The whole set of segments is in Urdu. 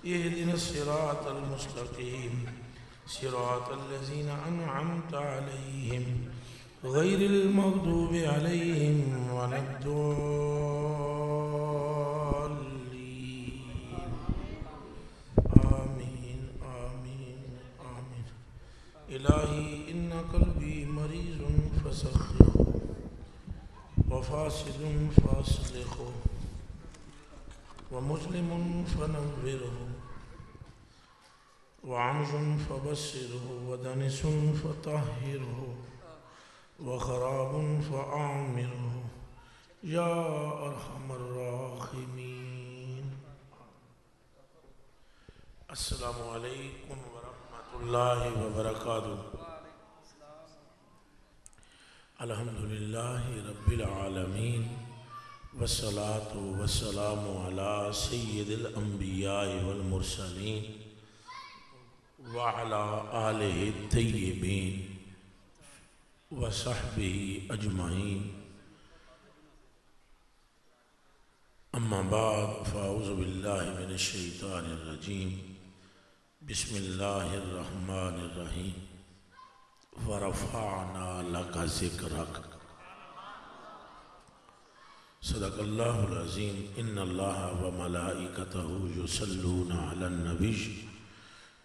اهدنا الصراط المستقيم صراط الذين أنعمت عليهم غير المغضوب عليهم ولا الضالين آمين آمين آمين إلهي إن قلبي مريض فسخره وفاسد فاصلحه ومسلم فنوره وعمج فبصره ودنس فطهره وخراب فأعمره يا أرحم الراحمين. السلام عليكم ورحمة الله وبركاته. الحمد لله رب العالمين والصلاة والسلام على سيد الأنبياء والمرسلين وعلى آله الطيبين وصحبه أجمعين. أما بعد فأعوذ بالله من الشيطان الرجيم. بسم الله الرحمن الرحيم. ورفعنا لك ذكرك. صدق الله العظيم. إن الله وملائكته يصلون على النبي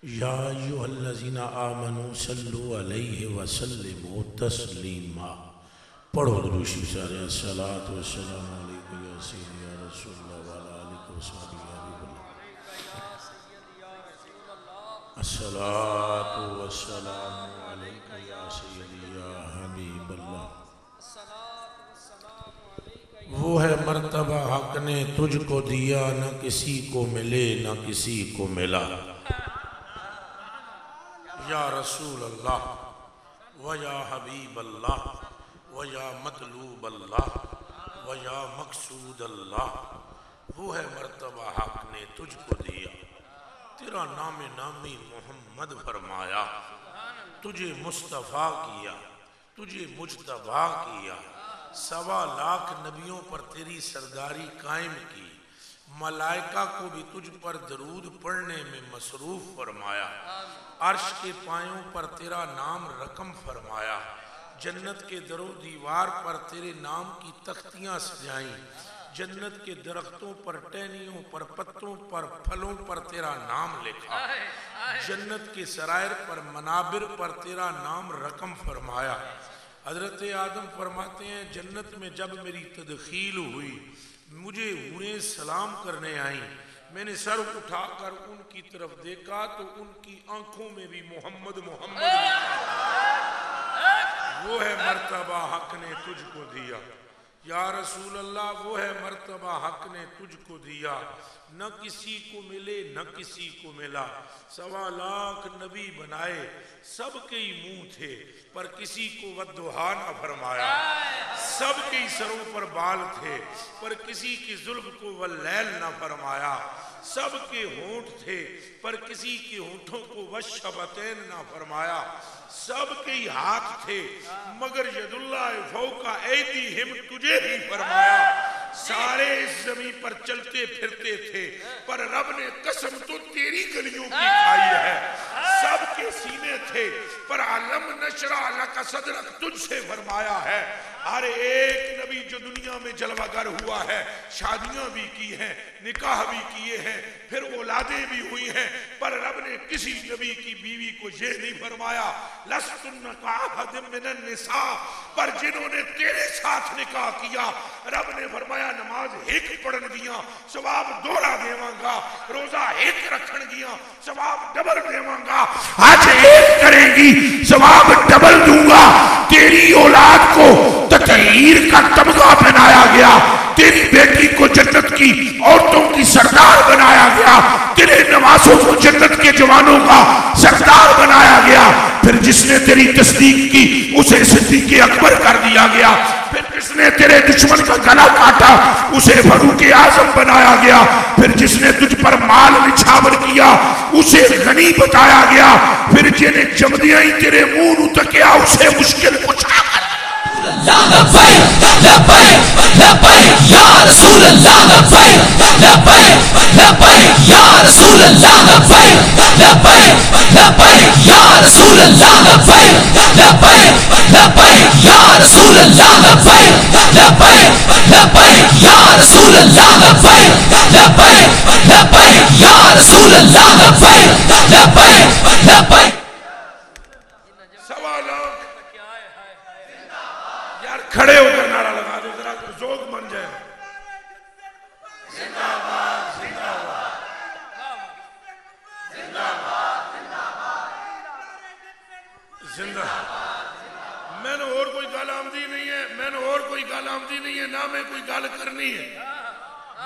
يا أيها الذين آمنوا صلوا عليه وسلموا تسليما. پڑھو درود شریف سارے. الصلاۃ والسلام علیک یا سیدی یا رسول اللہ وعلی آلہ وصحبہ یا حبیب اللہ. الصلاۃ والسلام علیک یا سیدی یا حبیب اللہ. وہ ہے مرتبہ حق نے تجھ کو دیا، نہ کسی کو ملے نہ کسی کو ملا. یا رسول اللہ و یا حبیب اللہ و یا مطلوب اللہ و یا مقصود اللہ. وہ ہے مرتبہ حق نے تجھ کو دیا، تیرا نام نامی محمد فرمایا. تجھے مصطفیٰ کیا، تجھے مجتبیٰ کیا، 1.25 لاکھ نبیوں پر تیری سرداری قائم کی. ملائکہ کو بھی تجھ پر درود پڑھنے میں مصروف فرمایا. عرش کے پایوں پر تیرا نام رقم فرمایا. جنت کے در و دیوار پر تیرے نام کی تختیاں سجائیں. جنت کے درختوں پر، ٹہنیوں پر، پتوں پر، پھلوں پر تیرا نام لکھا. جنت کے سرائر پر، منابر پر تیرا نام رقم فرمایا. حضرت آدم فرماتے ہیں جنت میں جب میری تدخیل ہوئی مجھے حوریں سلام کرنے آئیں. میں نے سر اٹھا کر ان کی طرف دیکھا تو ان کی آنکھوں میں بھی محمد محمد لکھا. وہ ہے مرتبہ حق نے تجھ کو دیا. یا رسول اللہ وہ ہے مرتبہ حق نے تجھ کو دیا، نہ کسی کو ملے نہ کسی کو ملا. 1.25 لاکھ نبی بنائے، سب کے ہی منہ تھے پر کسی کو والضحیٰ نہ فرمایا. سب کے ہی سروں پر بال تھے پر کسی کی زلف کو واللیل نہ فرمایا. سب کے ہونٹ تھے پر کسی کے ہونٹوں کو والشفتین نہ فرمایا. سب کے ہی ہاتھ تھے مگر ید اللہ فوق ایدیہم تجھے ہی فرمایا. سارے اس زمین پر چلتے پھرتے تھے پر رب نے قسم تو تیری گلیوں کی کھائی ہے. سب کے سینے تھے پر علم نشرح لک صدرک تجھ سے فرمایا ہے. ہر ایک نبی جو دنیا میں جلوہ گر ہوا ہے، شادیاں بھی کی ہیں، نکاح بھی کیے ہیں، پھر اولادیں بھی ہوئی ہیں، پر رب نے کسی نبی کی بیوی کو یہ نہیں فرمایا لستن کاحد من النساء. پر جنہوں نے تیرے ساتھ نکاح کیا رب نے فرمایا نماز ایک پڑھن گیا ثواب دوہرا دیواں گا، روزہ ایک رکھن گیا ثواب ڈبل دیواں گا، آج ایک کریں گی ثواب ڈبل دوں گا. تیری اولاد کو تطہیر کا تمغہ پہنایا گیا، تیری بیٹی کو جنت کی عورتوں کی سردار بنایا گیا، تیرے نوازوں کو جنت کے جوانوں کا سردار بنایا گیا. پھر جس نے تیری تصدیق کی اسے صدیق اکبر کر دیا گیا. پھر جس نے تیرے دشمن کا گلا کاٹا اسے فاروق اعظم بنایا گیا. پھر جس نے تجھ پر مال نچھاور کیا اسے غنی بتایا گیا. پھر جنہیں جمدیاں ہی تیرے منہ نو تکیا اسے مشکل کچھا کر لبیک لبیک لبیک یا رسول اللہ. لبیک لبیک لبیک یا رسول اللہ. لبیک لبیک یا رسول اللہ لبیک لبیک لبیک یا رسول اللہ لبیک لبیک لبیک یا رسول اللہ لبیک لبیک لبیک. سوا لاکھ یار کھڑے ہو کر نعرہ لگا دو ذرا ذوق بن جائے. زندہ باد زندہ باد زندہ زندہ. میں نے اور کوئی گل آمدی نہیں ہے, میں نے اور کوئی گل آمدی نہیں ہے, نہ میں کوئی گل کرنی ہے,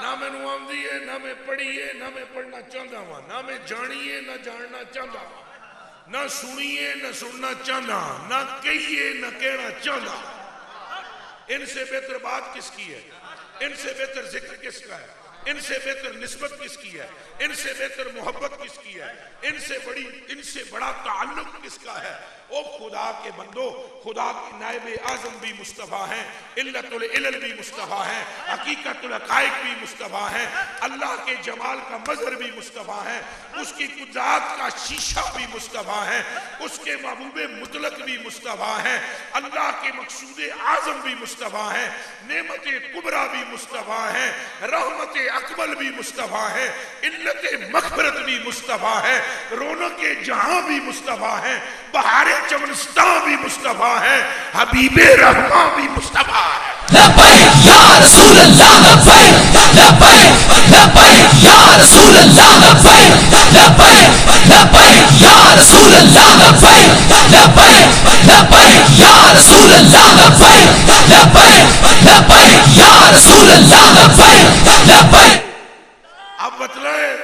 نہ میں نو آمدی ہے, نہ میں پڑھی ہے, نہ میں پڑھنا چاہتا ہوں, نہ میں جانی ہے, نہ جاننا چاہتا ہوں, نہ سنیے نہ سننا چاہتا, نہ کہیے نہ کہنا چاہتا. ان سے بہتر بات کس کی ہے, ان سے بہتر ذکر کس کا ہے, ان سے بہتر نسبت کس کی ہے, ان سے بہتر محبت کس کی ہے, ان سے بڑا تعلق کس کا ہے. او خدا کے بندو, خدا کے نائب اعظم بھی مصطفیٰ ہیں, علت العلل بھی مصطفیٰ ہیں, حقیقت الحقائق بھی مصطفیٰ ہیں, اللہ کے جمال کا مظہر بھی مصطفیٰ ہیں, اس کی قدرات کا شیشہ بھی مصطفیٰ ہیں, اس کے محبوب مطلق بھی مصطفیٰ ہیں, اللہ کے مقصود اعظم بھی مصطفیٰ ہیں, نعمت کبریٰ بھی مصطفیٰ ہیں, رحمت اکمل بھی مصطفیٰ ہیں, علت مغفرت بھی مصطفیٰ ہیں, رونق جہاں بھی مصطفیٰ ہیں, بہار چمنستان بھی مصطفیٰ ہے, حبیب رحمان بھی مصطفیٰ ہے. لبیک یا رسول اللہ لبیک لبیک لبیک یا رسول اللہ لبیک لبیک لبیک یا رسول اللہ لبیک لبیک لبیک یا رسول اللہ لبیک لبیک لبیک یا رسول اللہ لبیک لبیک. اب بتلائے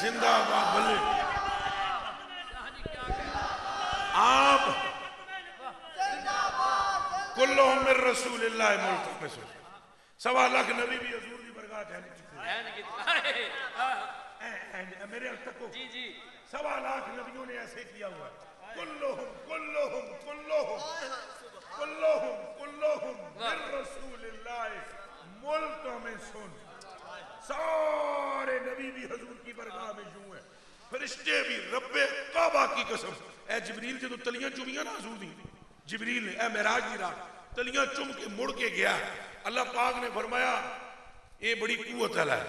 زندہ باد بلے آپ کلہم من رسول اللہ ملتمس. سوا لاکھ نبی بھی حضور دی برگاہ جانے چکے میرے تکو, سوا لاکھ نبیوں نے ایسے کیا ہوا ہے. کلہم کلہم کلہم کلہم کلہم من رسول اللہ ملتمس. سارے نبی بھی حضور کی برگاہ میں یوں ہیں, فرشتے بھی. رب کعبہ کی قسم, اے جبریل جدو تلیاں چومیاں نا حضور دی, جبریل نے اے معراج دی رات تلیاں چوم کے مڑ کے گیا, اللہ پاک نے فرمایا اے بڑی قوت ہے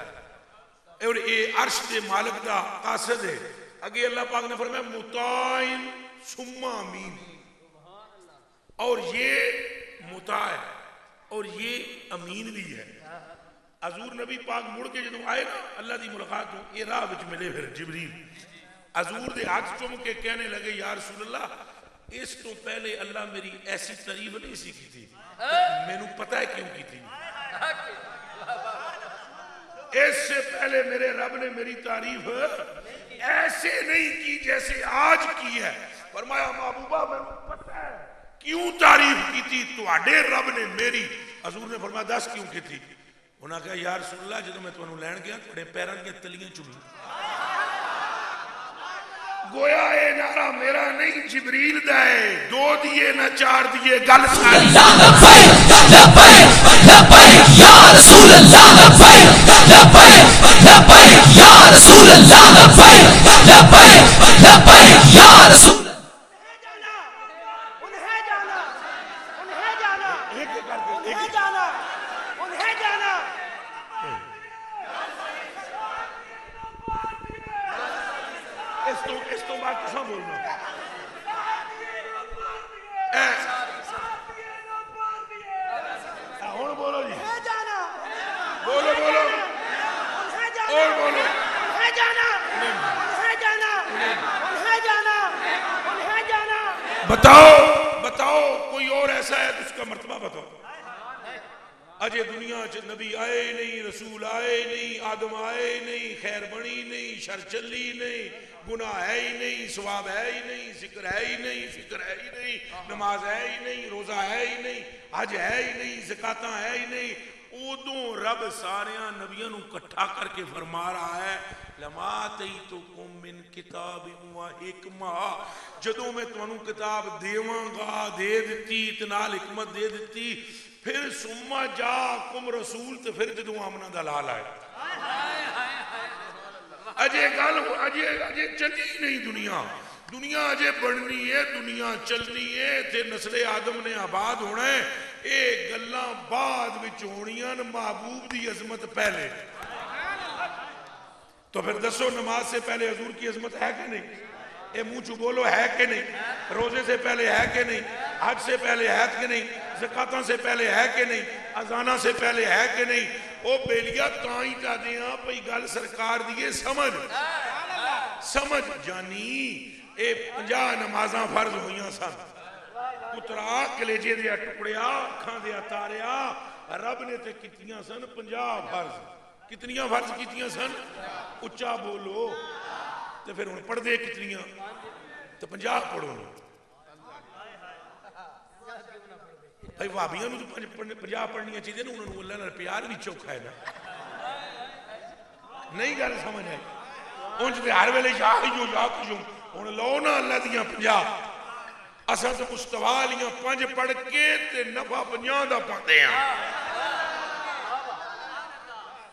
اور اے عرش دے مالک دا قاصد ہے. اگے اللہ پاک نے فرمایا مطاعن ثم امین, اور یہ مطاع ہے اور یہ امین بھی ہے. حضور نبی پاک مڑ کے جدو آئے نا اللہ دی ملاقات ہو, یہ راہ وچ ملے پھر جبریل حضور دے ہاتھ چوم کے کہنے لگے یا رسول اللہ اس تو پہلے اللہ میری ایسی تعریف نہیں سی کی تھی, میں نے پتہ ہے کیوں کی تھی. اس سے پہلے میرے رب نے میری تعریف ایسے نہیں کی جیسے آج کی ہے. فرمایا محبوبہ میں نے پتہ ہے کیوں تعریف کی تھی تواڈے رب نے میری. حضور نے فرمایا دس کیوں کی تھی. انہاں کہا یا رسول اللہ جدو میں تمہیں لین گیا تھوڑے پیراں کی تلیاں چومی. گویا اے نعرہ میرا نہیں جبریل دا ہے, دو دیے نہ چار دیے گل ساری. لبیک لبیک لبیک یا رسول اللہ لبیک لبیک لبیک یا رسول اللہ لبیک لبیک لبیک یا رسول. اس تو بات کسا بولنا ہون بولو جی, بولو بولو اور بولو. بتاؤ بتاؤ کوئی اور ایسا ہے جس کا مرتبہ بتاؤ. اجے دنیا چ نبی آئے نہیں, رسول آئے نہیں, آدم آئے نہیں, خیر بنی نہیں, شر چلی نہیں, گناہ ہے ہی نہیں, ثواب ہے ہی نہیں, ذکر ہے ہی نہیں, فکر ہے ہی نہیں, نماز ہے ہی نہیں, روزہ ہے ہی نہیں, حج ہے ہی نہیں, زکاتاں ہے ہی نہیں. ادوں رب ساریاں نبیوں نو کٹھا کر کے فرما رہا ہے لما آتیتکم من کتاب و حکمہ, جدوں میں تانوں کتاب دیواں گا, دے دتی, نال حکمت دے دتی, پھر ثم جاءکم رسول, تو پھر جدوں آمنہ دلال آئے. اجے گل اجے چلی نہیں دنیا, دنیا اجے بڑھنی ہے، دنیا چلنی ہے، تے نسل آدم نے آباد ہونا ہے، اے گلاں بعد وچ ہونیاں، محبوب دی عظمت پہلے۔ تو پھر دسو نماز سے پہلے حضور کی عظمت ہے کہ نہیں؟ اے منہ چو بولو ہے کہ نہیں؟ روزے سے پہلے ہے کہ نہیں؟ حج سے پہلے ہے کہ نہیں؟ زکاتاں سے پہلے ہے کہ نہیں؟ اذانہ سے پہلے ہے کہ نہیں؟ او بیلیا تائیں تا دیاں پئی گل سرکار دیئے سمجھ جانی اے 50 نمازاں فرض ہوئیاں سن، پترا کلیجے دیا ٹکڑیا کھاں دیا تاریا، رب نے تے کتنیاں سن 50 فرض، کتنیاں فرض کتنیاں سن؟ اچھا بولو، تو پھر ان پڑھ دے کتنیاں؟ تو 50 پڑھو نا بھائی، وابیاں میں تو 50 پڑھنیاں چاہیے نا، انہوں نے اللہ نے پیار بھی چوکھا ہے نا، نہیں گل سمجھ آئی؟ انج دے ہر ویلے یا کیوں انہوں لو نا اللہ دیاں 50، اساں تو مستویٰ لیاں 5 پڑھ کے تے نفع 50 دا پاتے ہیں۔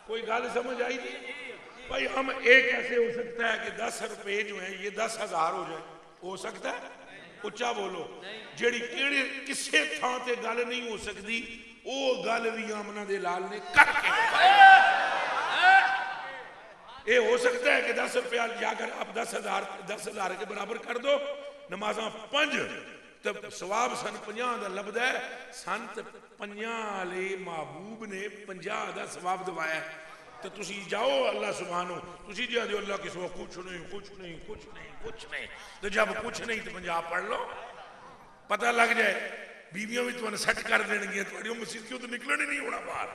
کوئی گل سمجھ آئی نہیں؟ بھائی ہم ایک ایسے ہو سکتا ہے کہ 10 روپے جو ہیں یہ 10,000 ہو جائیں، ہو سکتا ہے؟ اچھا بولو، جیڑی کسے تھاں تے گل نہیں ہو سکتی او گل بھی آمنہ دے لال نے کر کے اے ہو سکتا ہے کہ 10 روپیہ جا کر آپ 10,000 کے برابر کر دو، نمازاں 5 تب ثواب سن 50 دا لبد ہے، سن 50 لے محبوب نے 50 دا ثواب دوایا ہے۔ تو تسی جاؤ اللہ سبحانو، تسی جا دیو اللہ کی سوا کچھ نہیں، تو جب کچھ نہیں تو 50 پڑھ لو، پتہ لگ جائے، بیویوں بھی تو انہیں سٹ کر دیں گے، تو اڑیوں مسجد کیوں تو نکلنے نہیں ہونا باہر۔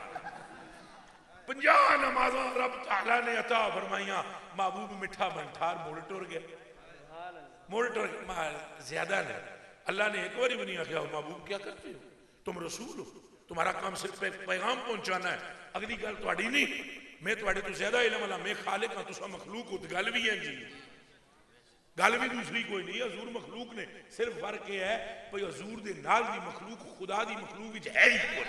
50 نمازاں رب تعالیٰ نے عطا فرمائیاں، محبوب مٹھا بنٹھار موڑ ٹور گیا، زیادہ نہیں۔ اللہ نے ایک باری بھی نہیں آخیا محبوب کیا کرتے ہو، تم رسول ہو، تمہارا کام صرف پیغام پہنچانا ہے، اگلی گل تواڈی نہیں، میں تواڈے تو زیادہ علم والا، میں خالق ہاں، تساں مخلوق ہو، گل بھی ہے جی، گل بھی دوسری کوئی نہیں، حضور مخلوق نے، صرف فرق یہ ہے بھئی حضور دے نال دی مخلوق خدا دی مخلوق وچ ہے ہی کوئی۔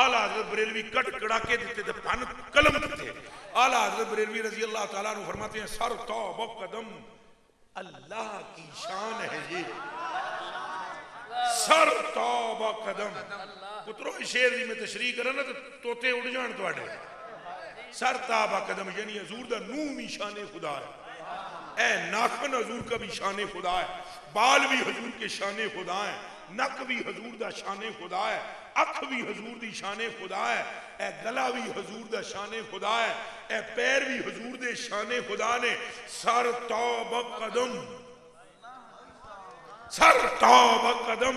اعلیٰ حضرت بریلوی کٹ کڑا کے دیتے تھے، پن قلم دیتے، اعلیٰ حضرت بریلوی رضی اللہ تعالیٰ عنہ فرماتے ہیں سر توبہ قدم اللہ کی شان ہے یہ، سر توبہ قدم، پترو شیر دی میں تشریح کرنا تو توتے اڑ جان تو آڑے، سر توبہ قدم یعنی حضور دا نو بھی شان خدا ہے، اے ناخن حضور کا بھی شان خدا ہے، بال بھی حضور کے شان خدا ہے، نک بھی حضور دا شان خدا ہے، اکھ بھی حضور دی شان خدا ہے، اے گلا بھی حضور دا شان خدا ہے، اے پیر بھی حضور دے شان خدا نے، سر توبہ قدم، سر توبہ قدم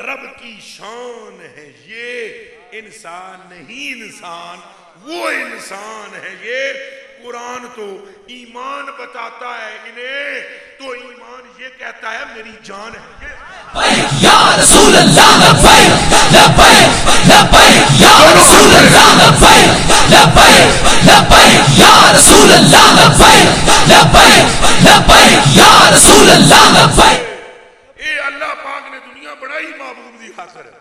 رب کی شان ہے یہ، انسان نہیں انسان، وہ انسان ہے یہ۔ قرآن تو ایمان بتاتا ہے انہیں، تو ایمان یہ کہتا ہے میری جان ہے یہ۔ یا رسول اللہ لبیک لبیک لبیک، یا رسول اللہ لبیک لبیک لبیک، یا رسول اللہ لبیک لبیک لبیک، یا رسول اللہ لبیک۔ اے اللہ پاک نے دنیا بڑائی محبوب دی خاطر ہے،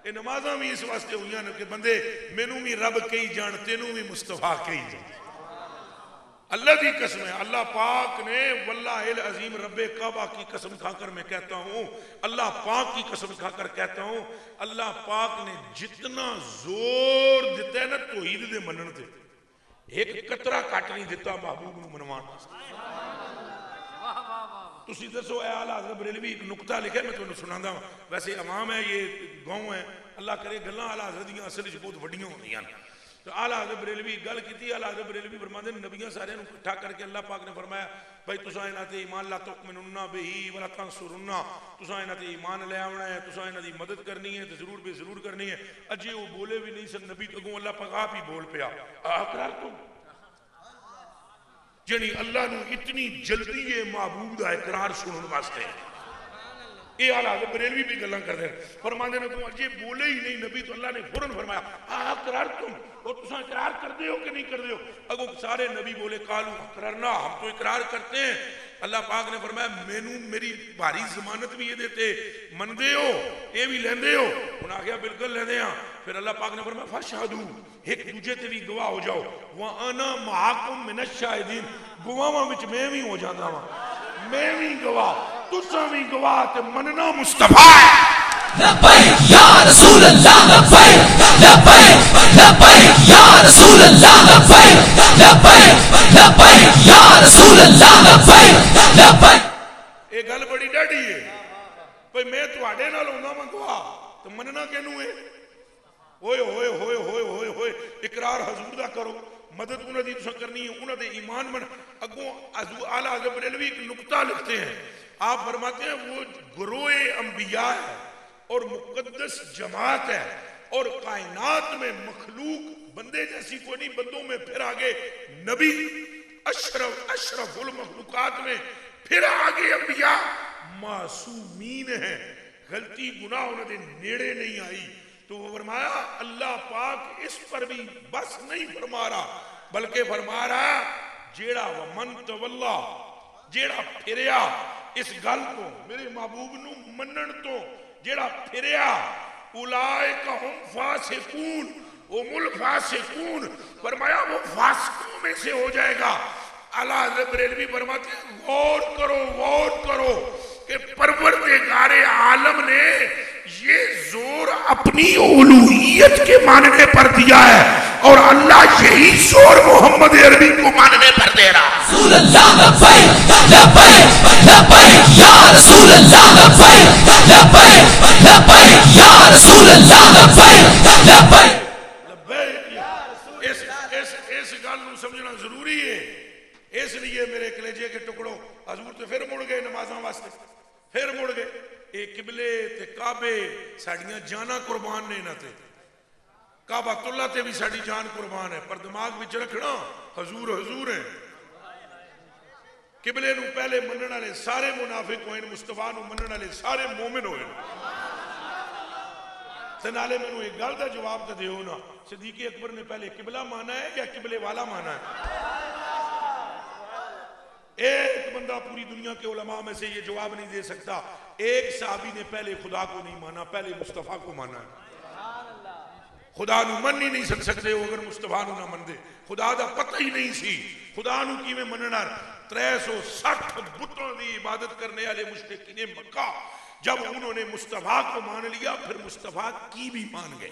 اے نمازاں بھی اس واسطے ہوئیاں کہ بندے مینوں بھی رب کئی جان، تینوں بھی مصطفیٰ کئی جان۔ اللہ دی قسم ہے، اللہ پاک نے واللہ العظیم رب کعبہ کی قسم کھا کر میں کہتا ہوں، اللہ پاک کی قسم کھا کر کہتا ہوں، اللہ پاک نے جتنا زور دیتا ہے نا توحید دے منن تے، ایک قطرہ کٹ نہیں دیتا محبوب نو منوان۔ تسی دسو اے اعلیٰ حضرت بریلوی ایک نکتہ لکھے میں تو انہوں سناندہ ہوں، ویسے عوام ہے یہ گاؤں ہے، اللہ کرے گلاں اعلیٰ حضرت دیاں اصل وچ بہت وڈیاں ہوندیاں۔ تو اعلیٰ حضرت بریلوی گل کیتی، اعلیٰ حضرت بریلوی فرماتے ہیں نبیاں سارے نو اکٹھا کر کے اللہ پاک نے فرمایا بھائی تساں انہاں تے ایمان لا تؤمنون بہ ولا تنصرون، تساں انہاں تے ایمان لے آونا ہے، تساں انہاں دی مدد کرنی ہے، تے ضرور بے ضرور کرنی ہے۔ اجے وہ بولے بھی نہیں سن، نبی تگوں اللہ پاک آپ ہی بول پیا، اقرار تو یعنی اللہ نو اتنی جلدی ہے محبوب دا اقرار سنن واسطے۔ یہ اعلیٰ حضرت بریلوی بھی گلاں کر دیں، فرماندے نے تو اجے بولے ہی نہیں نبی تو اللہ نے فوراً فرمایا اقرار تم، اور تساں اقرار کر دے ہو کہ نہیں کر دے ہو؟ اگو سارے نبی بولے قالوا اقررنا، ہم تو اقرار کرتے ہیں۔ اللہ پاک نے فرمایا مینوں میری بھاری ضمانت بھی یہ دیتے، من دے ہو یہ بھی لیندے ہو؟ انہاں آگیا بالکل لیندے ہاں۔ پھر اللہ پاک نے فرمایا فاشہدوا، ایک دوجے تے بھی گواہ ہو جاؤ، وَأَنَا مَعَكُمْ مِنَ الشَّاهِدِينَ، گواہاں وچ میں بھی ہو جاتا ہوں۔ میں بھی گواہ تساں بھی گواہ تے مننا مصطفیٰ ہے لبیک یا رسول اللہ لبیک لبیک لبیک یا رسول اللہ لبیک لبیک لبیک یا رسول اللہ لبیک لبیک یہ گل بڑی ڈاڈی ہے بھئی میں تواڈے نال ہوندا میں گواہ تو مننا کینوں ہے ہوئے ہوئے ہوئے ہوئے ہوئے ہوئے اقرار حضور دا کرو مدد انہوں دی تساں کرنی ہے انہوں دے ایمان بن اگوں اعلیٰ حضرت بریلوی ایک نکتہ لکھتے ہیں آپ فرماتے ہیں وہ گروہ انبیاء ہے اور مقدس جماعت ہے اور کائنات میں مخلوق بندے جیسی کوئی نہیں بندوں میں پھر آگے نبی اشرف المخلوقات میں پھر آگے انبیاء معصومین ہیں غلطی گناہ انہوں نے نیڑے نہیں آئی تو وہ فرمایا اللہ پاک اس پر بھی بس نہیں فرما رہا بلکہ فرما رہا جیڑا ومن تولا جیڑا پھریا اس گل کو میرے محبوب نو منن تو جیڑا پھریا اولئک ہم فاسقون ہم الفاسقون فرمایا وہ فاسقوں میں سے ہو جائے گا اعلیٰ حضرت بریلوی فرماتے ہیں غور کرو کہ پروردگار عالم نے یہ زور اپنی الوہیت کے ماننے پر دیا ہے اور اللہ یہی زور محمد عربی کو ماننے پر دے رہا رسول اللہ لبیک لبیک لبیک یا رسول اللہ لبیک لبیک لبیک یا رسول اللہ لبیک لبیک اس گل نو سمجھنا ضروری ہے اس لیے میرے کلیجے کے ٹکڑوں حضور تو پھر مڑ گئے نمازاں واسطے پھر مڑ گئے اے قبلے تے کعبے ساڑیاں جانا قربان نے نہ تے کعبہ اللہ تے بھی ساڑی جان قربان ہے پر دماغ وچ رکھنا حضور ہیں قبلے نو پہلے منن والے سارے منافق ہوئے مصطفیٰ نو منن والے سارے مومن ہوئے تے نالے مینوں ایک گل دا جواب تے دیو نا صدیق اکبر نے پہلے قبلہ مانا ہے یا قبلے والا مانا ہے ایک بندہ پوری دنیا کے علماء میں سے یہ جواب نہیں دے سکتا ایک صحابی نے پہلے خدا کو نہیں مانا پہلے مصطفیٰ کو مانا ہے خدا نو من ہی نہیں سکتے ہو اگر مصطفیٰ نو نہ من دے خدا دا پتہ ہی نہیں سی خدا نو کی میں مننا 360 بتوں دی عبادت کرنے والے مشرکین مکہ جب انہوں نے مصطفیٰ کو مان لیا پھر مصطفیٰ کی بھی مان گئے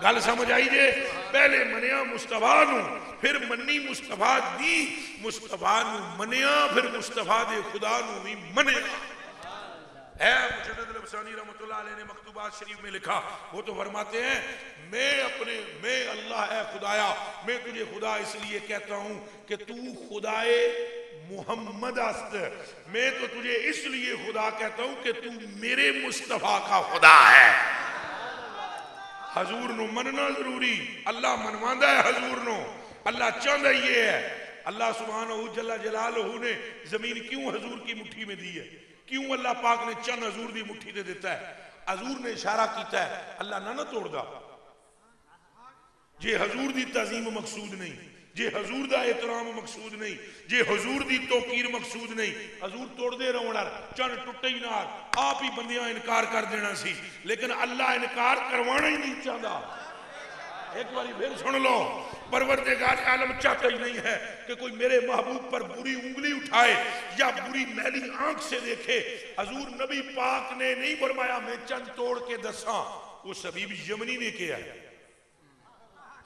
گل سمجھ آئی جے پہلے منیا مصطفیٰ نو پھر منی مصطفیٰ دی مصطفیٰ نو منیا پھر مصطفیٰ دے خدا نو بھی منیا ہے مجدد الافسانی رحمت اللہ علیہ نے مکتوبات شریف میں لکھا وہ تو فرماتے ہیں میں اللہ ہے خدایا میں تجھے خدا اس لیے کہتا ہوں کہ تو خدائے محمد است میں تو تجھے اس لیے خدا کہتا ہوں کہ تو میرے مصطفیٰ کا خدا ہے حضور نو مننا ضروری اللہ منواندہ ہے حضور نو اللہ چاہتا یہ ہے اللہ سبحانہ جل جلالہ نے زمین کیوں حضور کی مٹھی میں دی ہے کیوں اللہ پاک نے چند حضور دی مٹھی دے دیتا ہے حضور نے اشارہ کیتا ہے اللہ نہ توڑ دا جے حضور دی تعظیم مقصود نہیں جے حضور دا احترام مقصود نہیں جے حضور دی توقیر مقصود نہیں حضور توڑ دے رہونا چند ٹوٹے ہی نہ آپ ہی بندیاں انکار کر دینا سی لیکن اللہ انکار کروانا ہی نہیں چاہتا ایک باری پھر سن لو پروردگار عالم چاہتا ہی نہیں ہے کہ کوئی میرے محبوب پر بری انگلی اٹھائے یا بری میلی آنکھ سے دیکھے حضور نبی پاک نے نہیں فرمایا میں چند توڑ کے دساں وہ حبیب یمنی نے کیا ہے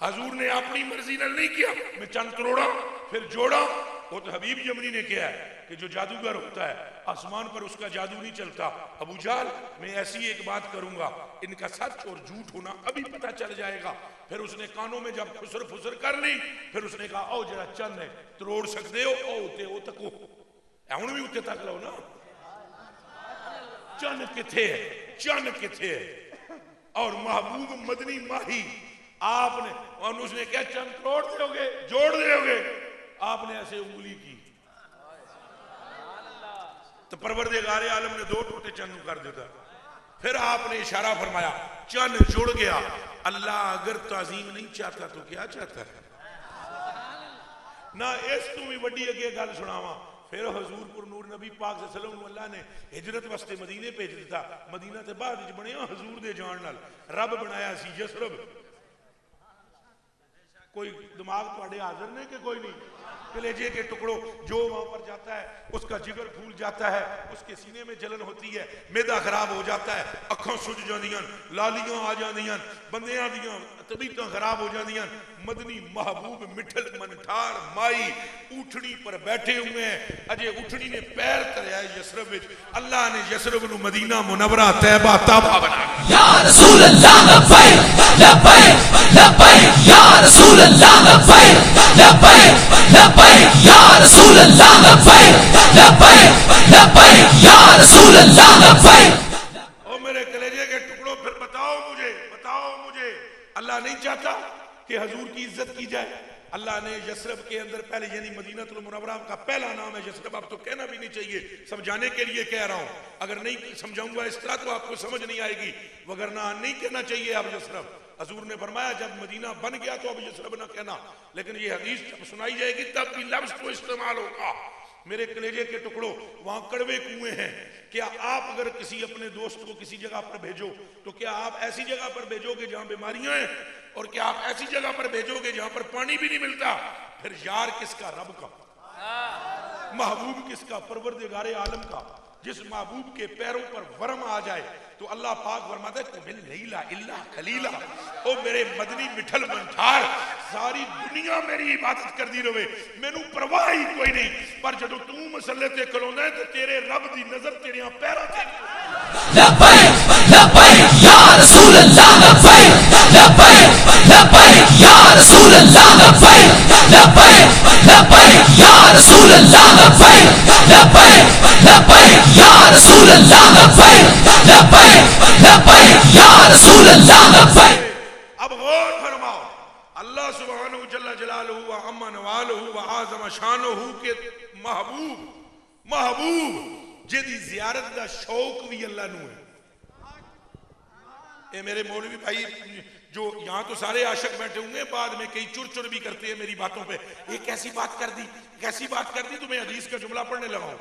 حضور نے اپنی مرضی نہ نہیں کیا میں چند کروڑا پھر جوڑا وہ تو حبیب یمنی نے کیا ہے کہ جو جادوگر ہوتا ہے آسمان پر اس کا جادو نہیں چلتا ابو جہل میں ایسی ایک بات کروں گا ان کا سچ اور جھوٹ ہونا ابھی پتہ چل جائے گا پھر اس نے کانوں میں جب خسر فسر کر لی پھر اس نے کہا او جڑا چند ہے تروڑ سکتے ہو او ہوتے ہو تکو ہن بھی ہوتے تک لو نا چند کتھے ہے اور محبوب مدنی ماہی آپ نے اور اس نے کیا چند کروڑ دے ہوگے جوڑ دے ہوگے آپ نے ایسے انگلی کی تو پروردگار عالم نے 2 ٹوٹے چند کر دیتا پھر آپ نے اشارہ فرمایا چند جڑ گیا اللہ اگر تعظیم نہیں چاہتا تو کیا چاہتا ہے نہ اس تو بھی بڑی اگے گل سناواں پھر حضور پر نور نبی پاک صلی اللہ علیہ وسلم اللہ نے ہجرت واسطے مدینے بھیج دیتا مدینہ تے بعد وچ بنیا حضور دے جان نال رب بنایا سی یسرب کوئی دماغ تھوڑے حاضر نہیں کہ کوئی نہیں؟ کلیجے کے ٹکڑوں جو وہاں پر جاتا ہے اس کا جگر پھول جاتا ہے، اس کے سینے میں جلن ہوتی ہے، میدا خراب ہو جاتا ہے، اکھاں سج جاندیاں، لالیاں آ جاندیاں، بندیاں دیاں طبیعتاں خراب ہو جاندیاں۔ مدنی محبوب مٹھل منٹھار مائی اٹھنی پر بیٹھے ہوئے ہیں، اجے اٹھنی نے پیر تریا ہے یسرب وچ، اللہ نے یسرب نو مدینہ منورہ طیبہ تابہ بنا دیا۔ یا رسول اللہ لبیک لبیک لبیک یا رسول اللہ لبیک لبیک لبیک یا رسول اللہ لبیک لبیک لبیک یا رسول اللہ لبیک۔ او میرے کلیجے کے ٹکڑوں پھر بتاؤ مجھے اللہ نہیں چاہتا کہ حضور کی عزت کی جائے؟ اللہ نے یثرب کے اندر پہلے یعنی مدینہ المنورہ کا پہلا نام ہے یثرب، اب تو کہنا بھی نہیں چاہیے، سمجھانے کے لیے کہہ رہا ہوں، اگر نہیں سمجھاؤں گا اس طرح تو آپ کو سمجھ نہیں آئے گی، وگرنہ نہیں کہنا چاہیے اب یثرب۔ حضور نے فرمایا جب مدینہ بن گیا تو اب یثرب نہ کہنا، لیکن یہ حدیث جب سنائی جائے گی تب بھی لفظ تو استعمال ہوگا۔ میرے کلیجے کے ٹکڑوں، وہاں کڑوے کنویں ہیں، کیا آپ اگر کسی اپنے دوست کو کسی جگہ پر بھیجو تو کیا آپ ایسی جگہ پر بھیجو گے جہاں بیماریاں ہیں؟ اور کیا آپ ایسی جگہ پر بھیجو گے جہاں پر پانی بھی نہیں ملتا؟ پھر یار کس کا؟ رب کا۔ محبوب کس کا؟ پروردگار عالم کا۔ جس محبوب کے پیروں پر ورم آ جائے تو اللہ پاک فرماتا ہے قُمِ اللَّيْلَ إِلَّا قَلِيلًا، او میرے مدنی مٹھل منٹھار، ساری دنیا میری عبادت کر دی رہے، مینوں پرواہ ہی کوئی نہیں، پر جدو تو مسئلے تے کھلونا ہے تو تیرے رب دی نظر تیرے ہاں پیرا تے۔ لبیک لبیک یا رسول اللہ لبیک لبیک لبیک یا رسول اللہ لبیک لبیک لبیک یا رسول اللہ لبیک لبیک لبیک یا رسول اللہ لبیک لبیک لبیک یا رسول اللہ لبیک۔ اب غور فرماؤ، اللہ سبحانہ جل جلالہ و عم نوالہ و اعظم شانہ کے محبوب جدی زیارت دا شوق بھی اللہ نو ہے۔ اے میرے مولوی بھائی جو یہاں تو سارے عاشق بیٹھے ہوں گے، بعد میں کئی چر چر بھی کرتے ہیں میری باتوں پہ، یہ کیسی بات کر دی، کیسی بات کر دی، تو میں حدیث کا جملہ پڑھنے لگا ہوں۔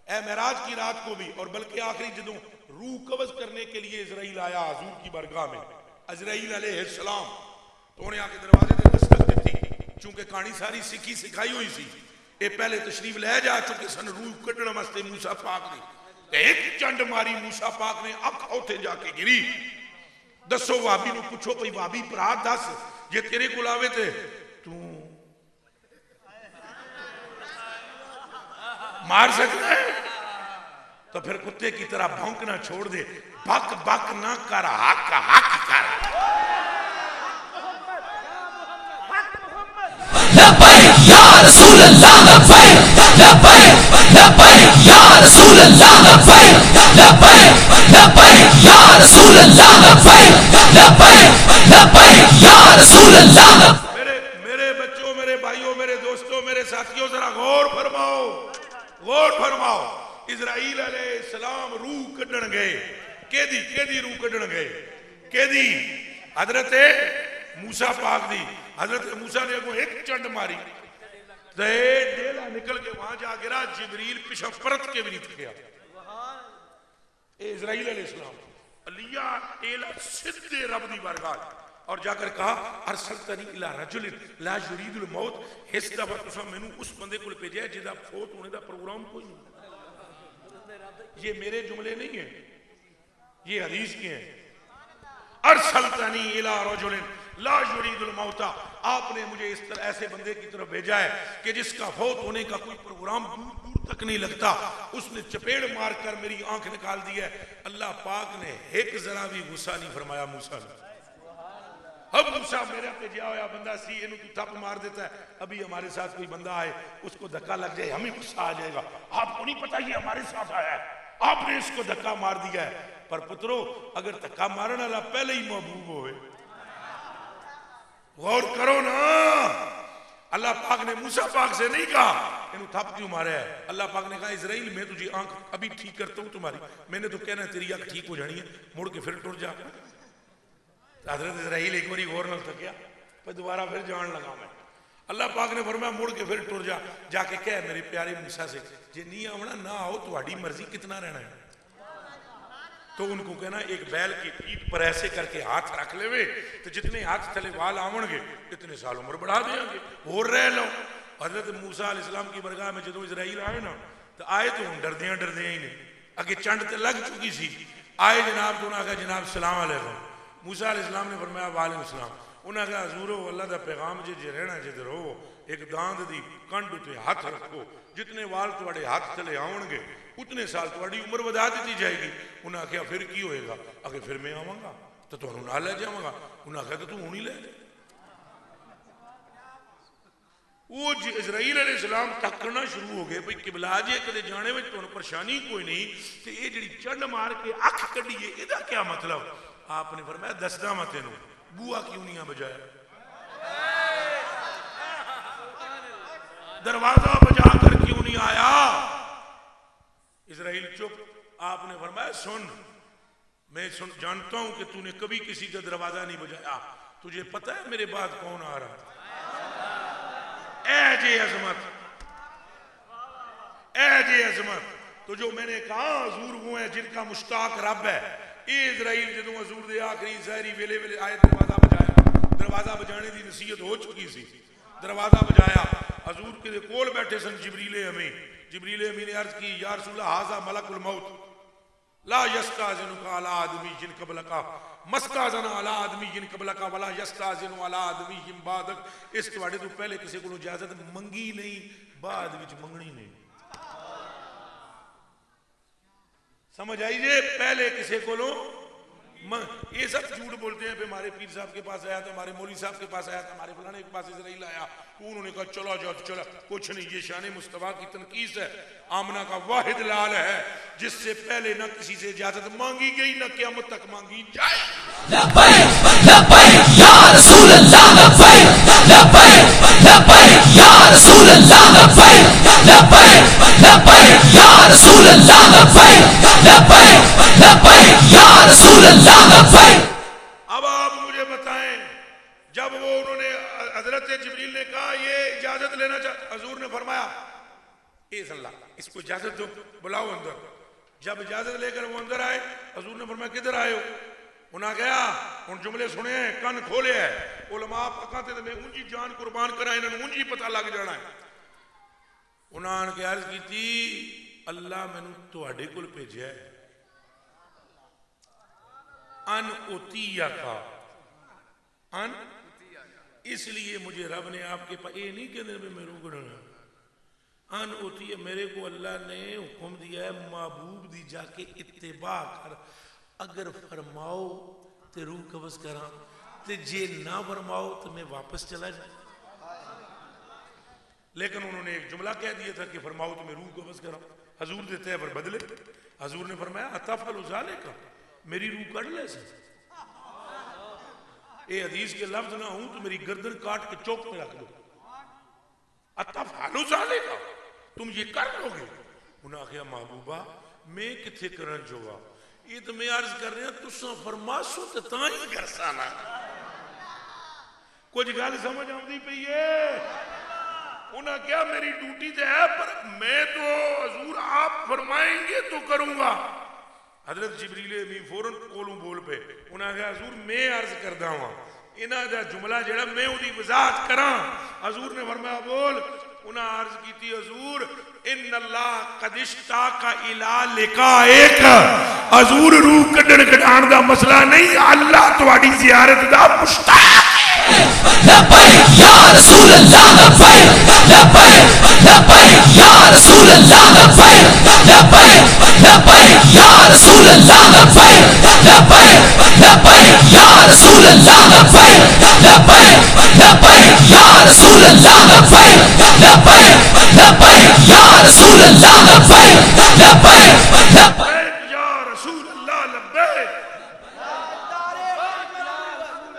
اے معراج کی رات کو بھی، اور بلکہ آخری جدوں روح قبض کرنے کے لیے اسرائیل آیا حضور کی بارگاہ میں، اسرائیل علیہ السلام، تو انہیں آ کے دروازے دے دستک دیتی، چونکہ کہانی ساری سکھی سکھائی ہوئی سی، اے پہلے تشریف لے جا چکے سن روح کڈنا واسطے موسیٰ پاک نے، ایک چنڈ ماری موسیٰ پاک نے، اکھ اوتھے جا کے گری۔ دسو وابی نو پوچھو کوئی وابی پرا دس جے تیرے کو لاوے تھے تو مار سکتا ہے؟ تو پھر کتے کی طرح بھونکنا چھوڑ دے، بک بک نہ کر، حق حق کر۔ لبیک یا رسول اللہ لبیک لبیک لبیک یا رسول اللہ لبیک لبیک لبیک یا رسول اللہ لبیک لبیک لبیک یا رسول اللہ لبیک۔ میرے بچوں، میرے بھائیوں، میرے دوستوں، میرے ساتھیوں، ذرا غور فرماؤ، غور فرماؤ۔ اسرائیل علیہ السلام روح کڈن گئے، کیدی روح کڈن گئے، کیدی حضرت موسیٰ پاک دی۔ حضرت موسیٰ نے کو ایک چنڈ ماری، ڈیلا نکل کے وہاں جا گرا، جبریل پیچھے پرت کے بھی نہیں تھکیا۔ اے اسرائیل علیہ السلام علیہ ڈیلا سدھے رب دی بارگاہ اور جا کر کہا ارسلتنی الی رجل لا یرید الموت، اس دفعہ تساں مینوں اس بندے کو بھیجا ہے جہدا فوت ہونے دا پروگرام کوئی نہیں۔ یہ میرے جملے نہیں ہیں، یہ حدیث کے ہیں۔ ارسلتنی الی رجل لا یرید الموت، آپ نے مجھے اس طرح ایسے بندے کی طرف بھیجا ہے کہ جس کا فوت ہونے کا کوئی پروگرام دور دور تک نہیں لگتا، اس نے چپیڑ مار کر میری آنکھ نکال دی ہے۔ اللہ پاک نے ایک ذرا بھی غصہ نہیں فرمایا موسیٰ نے۔ اب موسیٰ میرے پہ جا ہویا بندہ سی، انہوں تو تھپ مار دیتا ہے، ابھی ہمارے ساتھ کوئی بندہ آئے اس کو دھکا لگ جائے ہمیں غصہ آ جائے گا، آپ کو نہیں پتا یہ ہمارے ساتھ آیا ہے، آپ نے اس کو دھکا مار دیا ہے۔ پر پترو اگر دھکا مارنا اللہ پہلے ہی محبوب ہوئے، غور کرو نا، اللہ پاک نے موسیٰ پاک سے نہیں کہا انہوں تھپ کیوں مارا ہے، اللہ پاک نے کہا اسرائیل میں تجھے آنکھ ابھی ٹھیک کرتا ہوں تمہاری، میں نے تو کہنا ہے تیری آنکھ ٹھیک ہو جانی ہے، مڑ کے پھر ٹر جا۔ حضرت اسرائیل ایک باری غور نہ تھکیا، پھر دوبارہ پھر جان لگا میں۔ اللہ پاک نے فرمایا مڑ کے پھر ٹر جا، جا کے کہہ میرے پیارے موسیٰ سے جے نہیں آونا نہ آؤ، تہاڈی مرضی، کتنا رہنا ہے۔ تو ان کو کہنا ایک بیل کی پیٹ پر ایسے کر کے ہاتھ رکھ لے وے تو جتنے ہاتھ تھلے وال آون گے اتنے سال عمر بڑھا دیں گے اور رہ لو. حضرت موسیٰ علیہ السلام کی برگاہ میں جدو اسرائیل آئے نا تو آئے تو ہوں ڈردیاں ہی نہیں اگے چنڈ تے لگ چکی سی. آئے جناب تو انہوں نے کہا جناب السلام علیکم. موسیٰ علیہ السلام نے فرمایا وعلیکم السلام. انہوں نے کہا حضورو اللہ دا پیغام جے رہنا جدھر ہو ایک داند دی کنڈ تے ہاتھ رکھو جتنے وال تواڈے ہاتھ تلے آون گے اتنے سال تواڈی عمر بڑھا دیتی جائے گی. انہوں نے کہا پھر کی ہوئے گا؟ اگے پھر میں آواں گا تو تانوں نال لے جاواں گا. انہوں نے کہا تو ہونی لے جا. وہ اسرائیل علیہ السلام تکنا شروع ہو گئے بھئی قبلہ جے کدے جانے میں تو پریشانی کوئی نہیں تے یہ جڑی چنڈ مار کے اکھ کڈیے ادا کیا مطلب؟ آپ نے فرمایا دسدا میں تینوں بوا کیوں نہیں بجایا دروازہ بجا کر کیوں نہیں آیا؟ اسرائیل چپ. آپ نے فرمایا سن میں جانتا ہوں کہ تو نے کبھی کسی کا دروازہ نہیں بجایا. تجھے پتہ ہے میرے بعد کون آ رہا تھا؟ اے جے عظمت اے جے عظمت. تو جو میں نے کہا حضور وہ ہیں جن کا مشتاق رب ہے. اے اسرائیل جدوں حضور دے آخری ظاہری ویلے ویلے آئے دروازہ بجایا. دروازہ بجانے دی نصیحت ہو چکی سی. دروازہ بجایا. حضور کے کول بیٹھے سن جبریل امین. جبریل امین نے عرض کی یا رسول اللہ ھذا ملک الموت لا یستاذنک علی آدمی جن قبلک مستاذن علی آدمی جن قبلک ولا یستاذن علی آدمی جن بعدک. اس تواڈے تو پہلے کسی کو اجازت منگی نہیں بعد وچ منگنی نہیں. سمجھ آئی جے پہلے کسی کو یہ سب جھوٹ بولتے ہیں پھر ہمارے پیر صاحب کے پاس آیا تھا ہمارے مولوی صاحب کے پاس آیا تھا ہمارے فلانے کے پاس اسرائیل آیا تو انہوں نے کہا چلا جاؤ چلا. کچھ نہیں یہ شان مصطفیٰ کی تنقیص ہے. آمنہ کا واحد لال ہے جس سے پہلے نہ کسی سے اجازت مانگی گئی نہ قیامت تک مانگی جائے. لبیک لبیک یا رسول اللہ لبیک لبیک لبیک یا رسول اللہ لبیک لبیک لبیک یا رسول اللہ لبیک لبیک لبیک یا رسول اللہ لبیک. اب آپ مجھے بتائیں جب وہ انہوں نے حضرت جبریل نے کہا یہ اجازت لینا چاہتا حضور نے فرمایا اے اللہ اس کو اجازت دو بلاؤ اندر. جب اجازت لے کر وہ اندر آئے حضور نے فرمایا کدھر آئے ہو؟ انہاں گیا ان جملے سنے ہیں کن کھولے ہیں علماء پکاتے تھے میں انجی جان قربان کرا انہوں نے انجی پتہ لگ جانا ہے. انہوں نے عرض کی تھی اللہ میں نے تواڈے کول بھیجیا ہے ان اوتیا کا ان اس لیے مجھے رب نے آپ کے پاس یہ نہیں کہنے میں روکنا ان اوتیا میرے کو اللہ نے حکم دیا ہے محبوب دی جا کے اتباع کر اگر فرماؤ تو روح قبض کراں تے جے نہ فرماؤ تو میں واپس چلا جائیں. لیکن انہوں نے ایک جملہ کہہ دیا تھا کہ فرماؤ تو میں روح قبض کراں. حضور دیتے ہیں پر بدلے. حضور نے فرمایا اتفعل ذالک میری روح کٹ لے سے اے حدیث کے لفظ نہ ہوں تو میری گردن کاٹ کے چوک پہ رکھ دو. اتفعل ذالک تم یہ کر لو گے؟ انہوں نے کہا محبوبہ میں کتھے کرن جوا یہ تو میں عرض کر رہے ہیں تساں فرماسو تو تاں ہی کر سانا. کچھ گل سمجھ آؤندی پئی ہے؟ انہاں کیا میری ڈیوٹی تے ہے پر میں تو حضور آپ فرمائیں گے تو کروں گا. حضرت جبریل امین فوراں کولوں بول پے انہاں کہا حضور میں عرض کردا ہاں انہاں دا جملہ جڑا میں اودی وضاحت کراں. حضور نے فرمایا بول. انہاں عرض کیتی حضور ان اللہ قد اشتاق الی لقائک حضور روح کڈن کڈان دا مسئلہ نہیں اللہ تواڈی زیارت دا مشتاق لبیک یا رسول اللہ لبیک لبیک لبیک یا رسول اللہ لبیک لبیک لبیک یا رسول اللہ لبیک لبیک لبیک یا رسول اللہ لبیک لبیک لبیک یا رسول اللہ لبیک لبیک لبیک یا رسول اللہ لبیک لبیک لبیک یا رسول اللہ لبیک.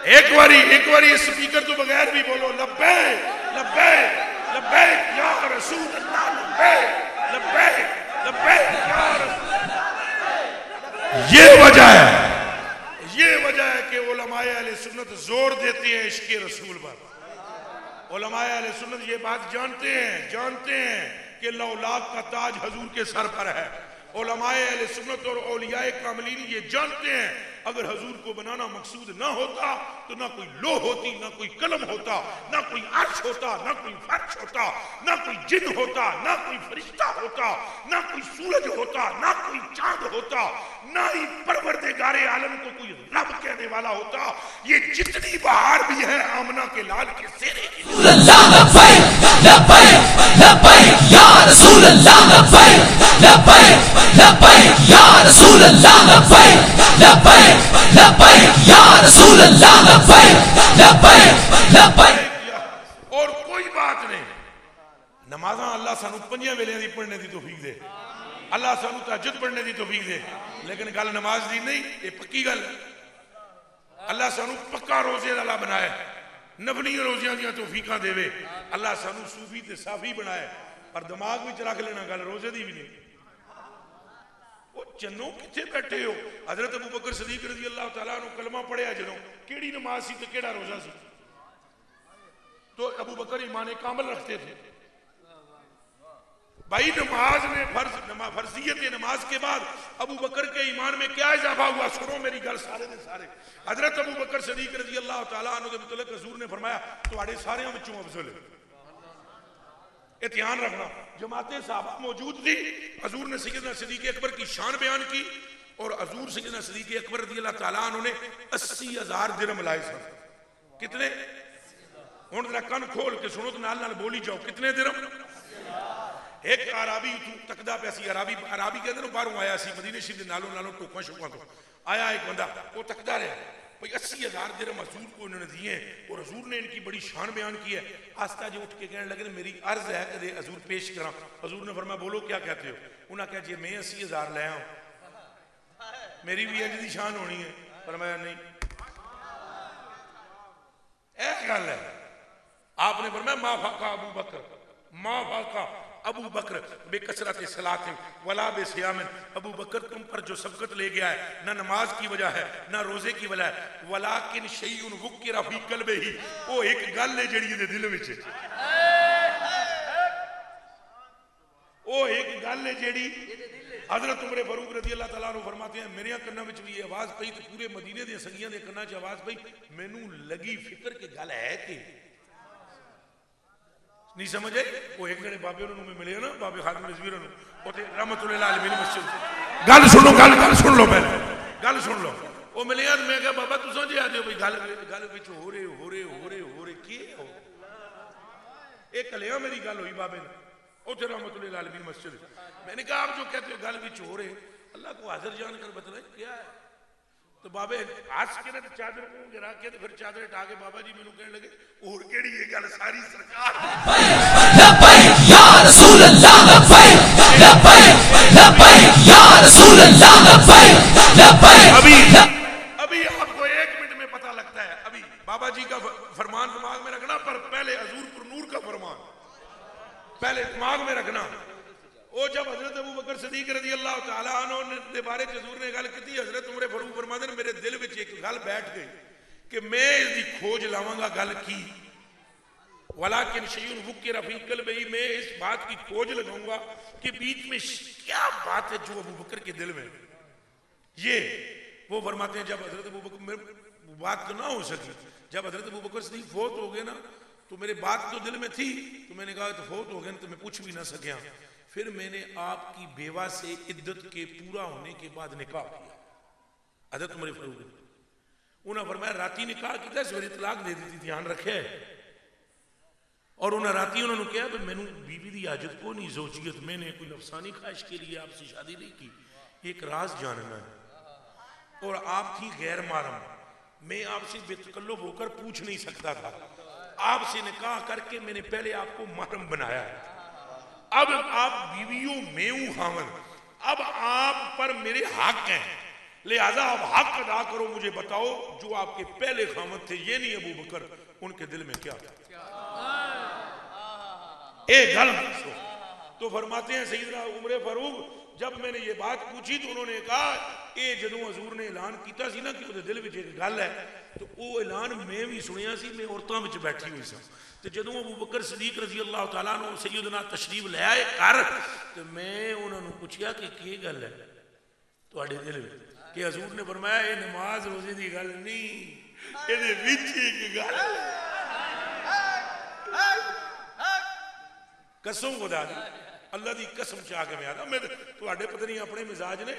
ایک واری سپیکر تو بغیر بھی بولو لبیک لبیک لبیک یا رسول اللہ لبیک لبیک لبیک یا رسول اللہ. یہ وجہ ہے کہ علماء اہل سنت زور دیتے ہیں عشق رسول پر. علماء اہل سنت یہ بات جانتے ہیں کہ لولاک کا تاج حضور کے سر پر ہے. علماء اہل سنت اور اولیاء کاملین یہ جانتے ہیں اگر حضور کو بنانا مقصود نہ ہوتا تو نہ کوئی لوح ہوتی، نہ کوئی قلم ہوتا، نہ کوئی عرش ہوتا، نہ کوئی فرش ہوتا، نہ کوئی جن ہوتا، نہ کوئی فرشتہ ہوتا، نہ کوئی سورج ہوتا، نہ کوئی چاند ہوتا، نہ ہی پروردگار عالم کو کوئی رب کہنے والا ہوتا۔ یہ جتنی بہار بھی ہے آمنہ کے لال کے سینے کی لبیک لبیک لبیک یا رسول اللہ، لبیک لبیک لبیک یا رسول اللہ، لبیک لبیک لبیک یا رسول اللہ، لبیک لبیک لبیک۔ اور کوئی بات نہیں، نمازاں اللہ سانو پنجیاں ویلیاں دی پڑھنے دی توفیق دے، اللہ سانو تہجد پڑھنے دی توفیق دے، لیکن گل نماز دی نہیں، یہ پکی گل ہے۔ اللہ سانو پکا روزے والا بنائے، نفلی روزیاں دیاں توفیقاں دے وے، اللہ سانو صوفی تے صافی بنائے، پر دماغ وچ رکھ لینا گل روزے دی بھی نہیں۔ وہ جنوں کتھے بیٹھے ہو؟ حضرت ابو بکر صدیق رضی اللہ تعالیٰ عنہ کلمہ پڑھیا جنوں، کیڑی نماز سی تے کیڑا روزہ سی؟ تو ابو بکر ایمان کامل رکھتے تھے۔ بھائی نماز میں فرضیت نماز کے بعد ابو بکر کے ایمان میں کیا اضافہ ہوا؟ سنو میری گل سارے دے سارے۔ حضرت ابو بکر صدیق رضی اللہ تعالیٰ عنہ کے متعلق حضور نے فرمایا تواڈے ساریاں وچوں افضل ہے۔ یہ دھیان رکھنا، جماعت صحابہ موجود تھی، حضور نے سیدنا صدیق اکبر کی شان بیان کی، اور حضور سیدنا صدیق اکبر رضی اللہ تعالیٰ عنہ نے 80,000 درہم لائے سن۔ کتنے؟ ہن ذرا کان کھول کے سنو تو نال نال بولی جاؤ، کتنے درہم؟ ایک عربی تکدا پہ سی، عربی کہتے ہیں باہروں آیا سی مدینے شریف دے نالوں نالوں ٹوکاں شوکاں تو آیا ایک بندہ، وہ تکدا رہا بھئی 80,000 درہم حضور کو انہوں نے دیے ہیں، اور حضور نے ان کی بڑی شان بیان کی ہے۔ آستہ جو اٹھ کے کہنے لگے میری عرض ہے کہ حضور پیش کرا۔ حضور نے فرمایا بولو کیا کہتے ہو؟ انہوں نے کہا جی میں 80,000 لے آؤں، میری بھی انج دی شان ہونی ہے۔ فرمایا نہیں، ایک گل ہے۔ آپ نے فرمایا ما فاقا ابو بکر، ما فاقا ابو بکر بے کثرت صلاۃ ولا بے صیام، ابو بکر تم پر جو سبقت لے گیا ہے نہ نماز کی وجہ ہے نہ روزے کی وجہ ہے، ولکن شیء ذکر فی قلبہ، وہ ایک گل ہے جڑی دے دل وچ، وہ ایک گل ہے جڑی حضرت عمر فاروق رضی اللہ تعالیٰ عنہ فرماتے ہیں میرے کناں وچ بھی یہ آواز پئی تو پورے مدینے دے سنگیاں دے کناں وچ آواز پئی، مینوں لگی فکر کہ گل ہے کہ نہیں سمجھے؟ وہ ایک جڑے بابے انہوں میں ملے نا، بابے خادم رضویر انہوں اوتے رحمت اللہ علیہ میری مسجد، گل سنو، گل سن لو، پہلے گل سن لو۔ وہ ملے یار میں کہا بابا تساں جی آدے ہو بھئی گل وچ ہو رہے کی ہو؟ ایک کلیاں میری گل ہوئی بابے نے اوتے رحمت اللہ علیہ میری مسجد، میں نے کہا آپ جو کہتے ہو گل وچ ہو رہے، اللہ کو حاضر جان کر بتلائیں کیا ہے؟ تو بابے ہاتھ کے تو چادر کو گرا کے پھر چادر اٹھا کے بابا جی مینوں کہنے لگے اور کیڑی یہ گل ساری سرکار لبیک یا رسول اللہ، لبیک لبیک لبیک یا رسول اللہ، لبیک لبیک۔ ابھی آپ کو 1 منٹ میں پتہ لگتا ہے، ابھی بابا جی کا فرمان دماغ میں رکھنا، پر پہلے حضور پر نور کا فرمان پہلے دماغ میں رکھنا۔ وہ جب حضرت ابو بکر صدیق رضی اللہ تعالیٰ عنہ دے بارے حضور نے گل کی، حضرت عمر فاروق فرماتے ہیں میرے دل وچ ایک گل بیٹھ گئی کہ میں اس دی کھوج لاواں گا گل کی، ولیکن شیء ذکر فی قلبہ، میں اس بات کی کھوج لگاؤں گا کہ بیچ میں کیا بات ہے جو ابو بکر کے دل میں یہ۔ وہ فرماتے ہیں جب حضرت ابو بکر بات تو نہ ہو سکی، جب حضرت ابو بکر صدیق فوت ہو گئے نا تو میرے بات تو دل میں تھی، تو میں نے کہا تو فوت ہو گئے تو میں پوچھ بھی نہ سکیا، پھر میں نے آپ کی بیوہ سے عدت کے پورا ہونے کے بعد نکاح کیا۔ حضرت عمر فاروق انہوں نے فرمایا راتی نکاح کیا، سویرے طلاق دے دی تھی، دھیان رکھے، اور انہوں نے راتی انہوں نے کہا کہ میں نے بیوی دی حاجت کو نہیں سوچیت، میں نے کوئی نفسانی خواہش کے لیے آپ سے شادی نہیں کی، ایک راز جاننا ہے، اور آپ تھی غیر محرم، میں آپ سے بے تکلف ہو کر پوچھ نہیں سکتا تھا، آپ سے نکاح کر کے میں نے پہلے آپ کو محرم بنایا ہے، اب آپ بیویوں میں ہوں خاوند، اب آپ پر میرے حق ہیں، لہذا آپ حق ادا کرو، مجھے بتاؤ جو آپ کے پہلے خاوند تھے یہ نہیں ابو بکر، ان کے دل میں کیا تھا؟ ایک گل سو تو فرماتے ہیں سیدنا عمر فاروق جب میں نے یہ بات پوچھی تو انہوں نے کہا اے جدوں حضور نے اعلان کیتا سی نا کہ وہ دل وچ ایک گل ہے تو وہ اعلان میں بھی سنیا سی میں عورتاں وچ بیٹھی ہوئی سا تو جدوں ابو بکر صدیق رضی اللہ تعالیٰ عنہ سیدنا تشریف لے آئے گھر تو میں انہوں نے پوچھیا کہ کی گل ہے تواڈے دل وچ کہ حضور نے فرمایا اے نماز روزے دی گل نہیں اے دے وچ ایک گل قسم خدا دی اللہ دی قسم چاہ کے میں آتا میں تواڈے پتہ نہیں اپنے مزاج نے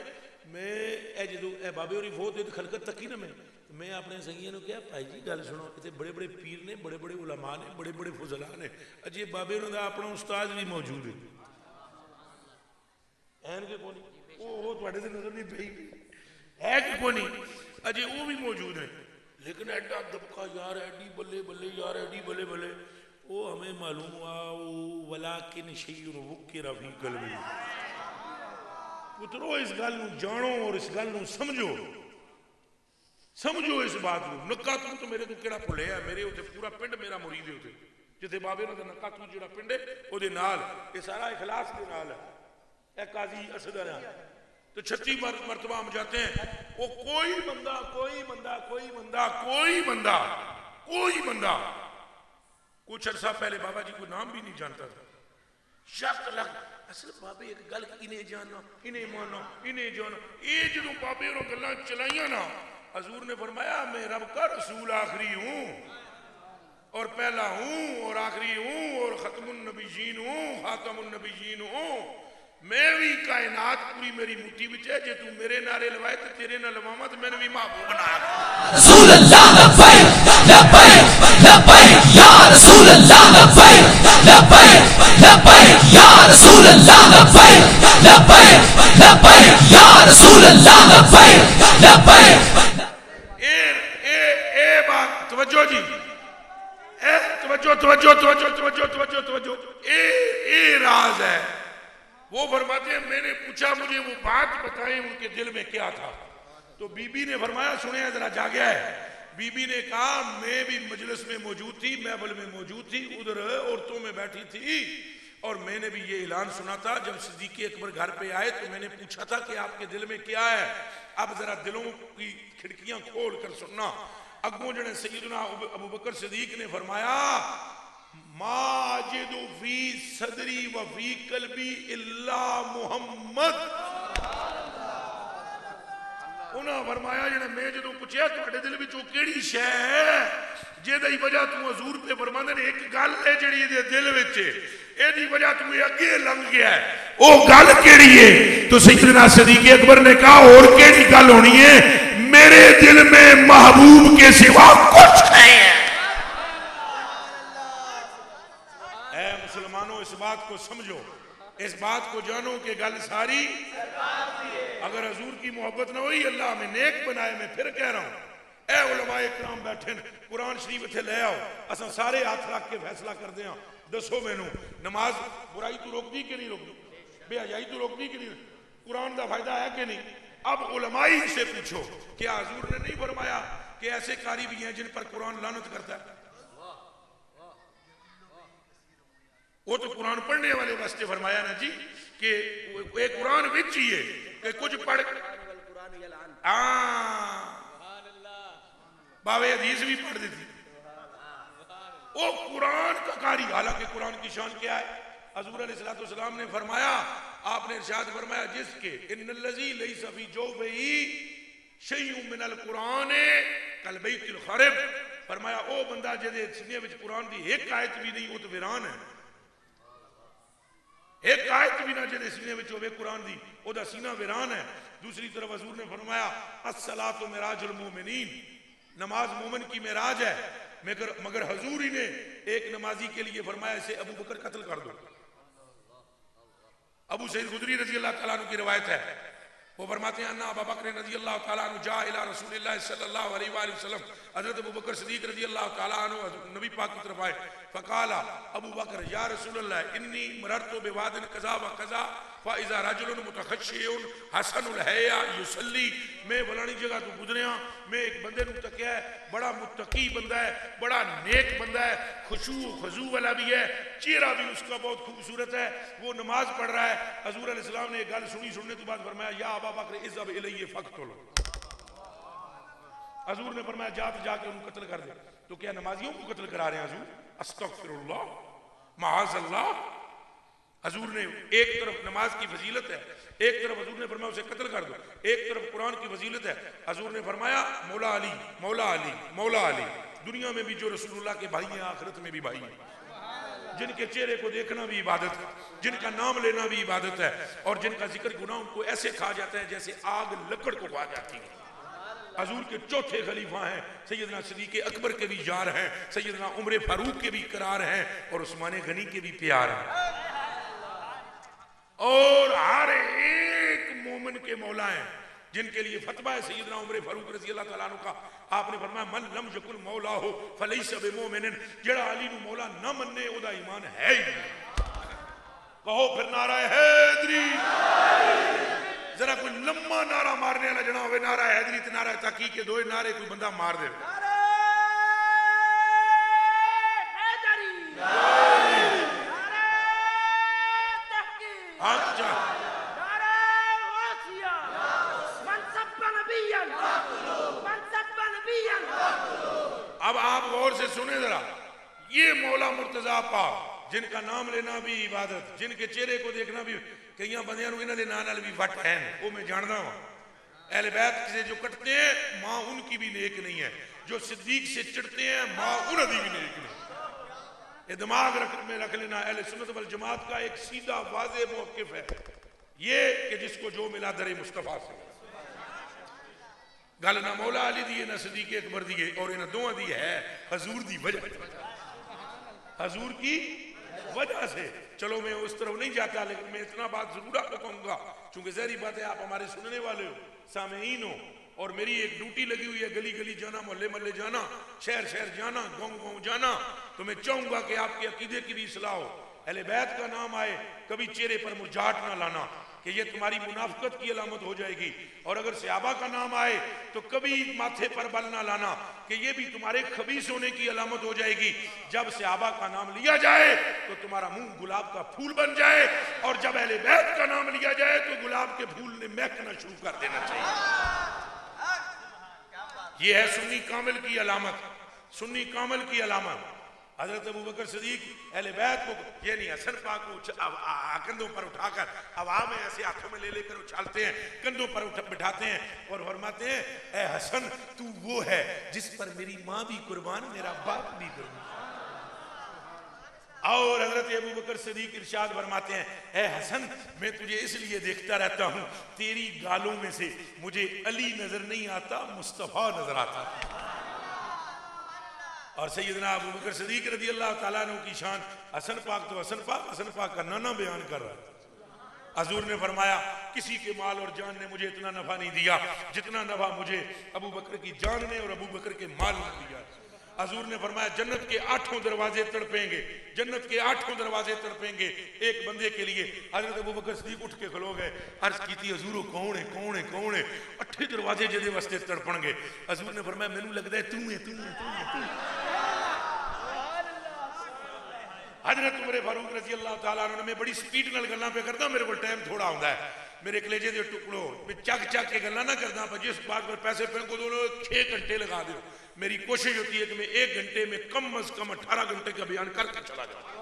میں اے جدوں اے بابے ہوری فوت ہوئی خلقت تکی نا میں اپنے سنگیاں نو کہا بھائی جی گل سنو اتنے بڑے بڑے پیر نے بڑے بڑے علماء نے بڑے بڑے فضلاء نے اجے بابے انہوں دا اپنا استاد بھی موجود ہے این کہ کونی وہ تواڈے تے نظر نہیں پئی ہے کہ کونی اجے وہ بھی موجود ہیں لیکن ایڈا دبکا یار ایڈی بلے بلے یار ایڈی بلے بلے وہ ہمیں معلوم ہوا ولیکن شیء وکر فی قلبی پترو اس گل نو جانو اور اس گل نو سمجھو اس بات کو نکا تو میرے تو کیڑا بھلے ہے میرے ہوتے پورا پنڈ میرا مرید ہے ہوتے جتے بابے نے نکا تو جڑا پنڈ ہے وہ دے نال یہ سارا اخلاص کے نال ہے اے قاضی اسدر ہے تو 36 مرتبہ ہم جاتے ہیں وہ کوئی بندہ کچھ عرصہ پہلے بابا جی کو نام بھی نہیں جانتا تھا شک لگ اصل بابے ایک گل انہیں جانا انہیں مانا انہیں جانا یہ جدوں بابے انہوں گلاں چلائیاں نا حضور نے فرمایا میں رب کا رسول آخری ہوں اور پہلا ہوں اور آخری ہوں اور ختم النبیین ہوں خاتم النبیین ہوں میں بھی کائنات پوری میری مٹھی بچ ہے جے تو میرے نعرے لوائے تو تیرے نہ لواواں تو میں نے بھی محبوب بنا رسول اللہ لبیک لبیک لبیک یا رسول اللہ لبیک لبیک لبیک یا رسول اللہ لبیک لبیک لبیک یا رسول اللہ لبیک لبیک اے بات توجہ جی توجہ اے راز ہے وہ فرماتے ہیں میں نے پوچھا مجھے وہ بات بتائیں ان کے دل میں کیا تھا تو بی بی نے فرمایا سنیں ذرا جاگیا ہے بی بی نے کہا میں بھی مجلس میں موجود تھی محفل میں موجود تھی ادھر عورتوں میں بیٹھی تھی اور میں نے بھی یہ اعلان سنا تھا جب صدیق اکبر گھر پہ آئے تو میں نے پوچھا تھا کہ آپ کے دل میں کیا ہے اب ذرا دلوں کی کھڑکیاں کھول کر سننا اگوں جڑے سیدنا ابو بکر صدیق نے فرمایا ماجد فی صدری و فی قلبی الا محمد انہاں فرمایا جڑے میں جدوں پوچھیا تواڈے دل وچ او کیڑی شے ہے جے دی وجہ تو حضور پہ فرماندے نے ایک گل ہے جڑی دے دل وچ اے دی وجہ تو اگے لنگ گیا ہے او گل کیڑی ہے تو سیدنا صدیق اکبر نے کہا اور کیڑی گل ہونی ہے میرے دل میں محبوب کے سوا کچھ نہیں ہے اے مسلمانوں اس بات کو سمجھو اس بات کو جانو کہ گل ساری اگر حضور کی محبت نہ ہوئی اللہ ہمیں نیک بنائے میں پھر کہہ رہا ہوں اے علماء اکرام بیٹھے قرآن شریف اتھے لے آؤ اساں سارے ہاتھ رکھ کے فیصلہ کر دیں دسو مینوں نماز برائی تو روک دی کہ نہیں روک دی بے حیائی تو روک دی کہ نہیں قرآن دا فائدہ ہے کہ نہیں اب علمائی سے پوچھو کیا حضور نے نہیں فرمایا کہ ایسے قاری بھی ہیں جن پر قرآن لعنت کرتا ہے وہ تو قرآن پڑھنے والے واسطے فرمایا نا جی کہ ایک قرآن وچ ہی ہے کہ کچھ پڑھ باوے حدیث بھی پڑھ دیتی وہ قرآن کا قاری حالانکہ قرآن کی شان کیا ہے حضور علیہ السلام نے فرمایا آپ نے ارشاد فرمایا جس کے ان الذی لیس فی جوفہ شیء من القرآن کالبیت الخرب فرمایا او بندہ جدے سینے وچ قرآن دی ایک آیت بھی نہیں وہ تو ویران ہے ایک آیت بھی نہ جدے سینے وچ ہوے قرآن دی او دا سینہ ویران ہے دوسری طرف حضور نے فرمایا الصلاۃ معراج المومنین نماز مومن کی معراج ہے مگر حضور ہی نے ایک نمازی کے لیے فرمایا اسے ابو بکر قتل کر دو ابو سعید خدری رضی اللہ تعالیٰ عنہ کی روایت ہے وہ فرماتے ہیں انا ابا بکر رضی اللہ تعالیٰ عنہ جاء الى رسول اللہ صلی اللہ علیہ وآلہ وسلم حضرت ابو بکر صدیق رضی اللہ تعالیٰ عنہ نبی پاک کی طرف آئے فقال ابو بکر یا رسول اللہ انی مررت بواد قضا و قضا فَإِذَا رَجُلٌ مُتَخَشِّعٌ حَسَنُ الْحَيَاءِ يُصَلِّي میں فلانی جگہ تو گزریا میں ایک بندے نو تکیا ہے بڑا متقی بندہ ہے بڑا نیک بندہ ہے خشوع و خضوع والا بھی ہے چہرہ بھی اس کا بہت خوبصورت ہے وہ نماز پڑھ رہا ہے حضور علیہ السلام نے ایک گل سننے تو بعد فرمایا یا ابا بکر اذهب الیہ فاقتلہ حضور نے فرمایا جا کے ان کو قتل کر دے تو کیا نمازیوں کو قتل کرا رہے ہیں حضور استغفر اللہ معاذ اللہ حضور نے ایک طرف نماز کی فضیلت ہے ایک طرف حضور نے فرمایا اسے قتل کر دو ایک طرف قرآن کی فضیلت ہے حضور نے فرمایا مولا علی مولا علی مولا علی دنیا میں بھی جو رسول اللہ کے بھائی ہیں آخرت میں بھی بھائی ہیں جن کے چہرے کو دیکھنا بھی عبادت ہے جن کا نام لینا بھی عبادت ہے اور جن کا ذکر گناہ ان کو ایسے کھا جاتا ہے جیسے آگ لکڑ کو کھا جاتی ہے حضور کے چوتھے خلیفہ ہیں سیدنا صدیق اکبر کے بھی یار ہیں سیدنا عمر فاروق کے بھی قرار ہیں اور عثمان غنی کے بھی پیار ہیں اور ہر ایک مومن کے مولا ہیں جن کے لیے فتویٰ ہے سیدنا عمر فاروق رضی اللہ تعالیٰ عنہ کا آپ نے فرمایا من لم یکن مولا ہو فلیس بمؤمن جڑا علی نو مولا نہ مننے او دا ایمان ہے ہی نہیں کہو پھر نعرہ حیدری ذرا کوئی لمبا نعرہ مارنے والا جنا ہوئے نعرہ حیدری تے نعرہ تحقیق کے دوئے نعرے کوئی بندہ مار دے اب آپ غور سے سنیں ذرا یہ مولا مرتضیٰ پاک جن کا نام لینا بھی عبادت جن کے چہرے کو دیکھنا بھی کئیاں بندیاں انہوں نے نانال بھی وٹ ہیں وہ میں جاننا ہوں اہل بیت سے جو کٹتے ہیں ماں ان کی بھی نیک نہیں ہے جو صدیق سے چڑھتے ہیں ماں انہوں بھی نیک نہیں یہ دماغ میں رکھ لینا اہل سنت والجماعت کا ایک سیدھا واضح موقف ہے یہ کہ جس کو جو ملا در مصطفیٰ سے گل نہ مولا علی دیئے نہ صدیق اکبر دیئے اور انہ دونوں دی ہے حضور دی وجہ حضور کی وجہ سے چلو میں اس طرف نہیں جاتا لیکن میں اتنا بات ضرور آپ کو کہوں گا چونکہ ظاہری بات ہے آپ ہمارے سننے والے ہو سامعین ہو اور میری ایک ڈیوٹی لگی ہوئی ہے گلی گلی جانا محلے محلے جانا شہر شہر جانا گاؤں گاؤں جانا تو میں چاہوں گا کہ آپ کے عقیدے کی بھی اصلاح ہو اہل بیت کا نام آئے کبھی چہرے پر مرجھاٹ نہ لانا کہ یہ تمہاری منافقت کی علامت ہو جائے گی اور اگر صحابہ کا نام آئے تو کبھی ماتھے پر بل نہ لانا کہ یہ بھی تمہارے خبیث ہونے کی علامت ہو جائے گی جب صحابہ کا نام لیا جائے تو تمہارا منہ گلاب کا پھول بن جائے اور جب اہل بیت کا نام لیا جائے تو گلاب کے پھول نے مہکنا شروع کر دینا چاہیے یہ ہے سنی کامل کی علامت سنی کامل کی علامت حضرت ابوبکر صدیق اہل بیت کو یعنی حسن پاک کو کندھوں پر اٹھا کر ہوا میں ایسے ہاتھوں میں لے کر اچھالتے ہیں کندھوں پر بٹھاتے ہیں اور فرماتے ہیں اے حسن تو وہ ہے جس پر میری ماں بھی قربان میرا باپ بھی قربان اور حضرت ابوبکر صدیق ارشاد فرماتے ہیں اے حسن میں تجھے اس لیے دیکھتا رہتا ہوں تیری گالوں میں سے مجھے علی نظر نہیں آتا مصطفیٰ نظر آتا اور سیدنا ابوبکر صدیق رضی اللہ تعالیٰ عنہ کی شان حسن پاک تو حسن پاک کا نانا بیان کر رہا ہے حضور نے فرمایا کسی کے مال اور جان نے مجھے اتنا نفع نہیں دیا جتنا نفع مجھے ابوبکر کی جان نے اور ابوبکر کے مال نے دیا حضور نے فرمایا جنت کے 8 دروازے تڑپیں گے جنت کے 8 دروازے تڑپیں گے ایک بندے کے لیے حضرت ابوبکر صدیق اٹھ کے کھلو گئے عرض کی تھی حضور کون ہے کون ہے کون ہے 8 دروازے جدے واسطے تڑپن گے حضور نے فرمایا مینوں لگدا ہے تو ہے حضرت عمر فاروق رضی اللہ تعالیٰ عنہ میں بڑی سپیڈ نال گلاں پہ کردا میرے کو ٹائم تھوڑا ہوندا ہے میرے کلیجے دے ٹکڑو میں چک کے گلاں نہ کردا پر جس بات پر پیسے پھینکو دو 6 گھنٹے لگا دیو میری کوشش ہوتی ہے کہ میں 1 گھنٹے میں کم از کم 18 گھنٹے کا بیان کر کے چلا جاؤں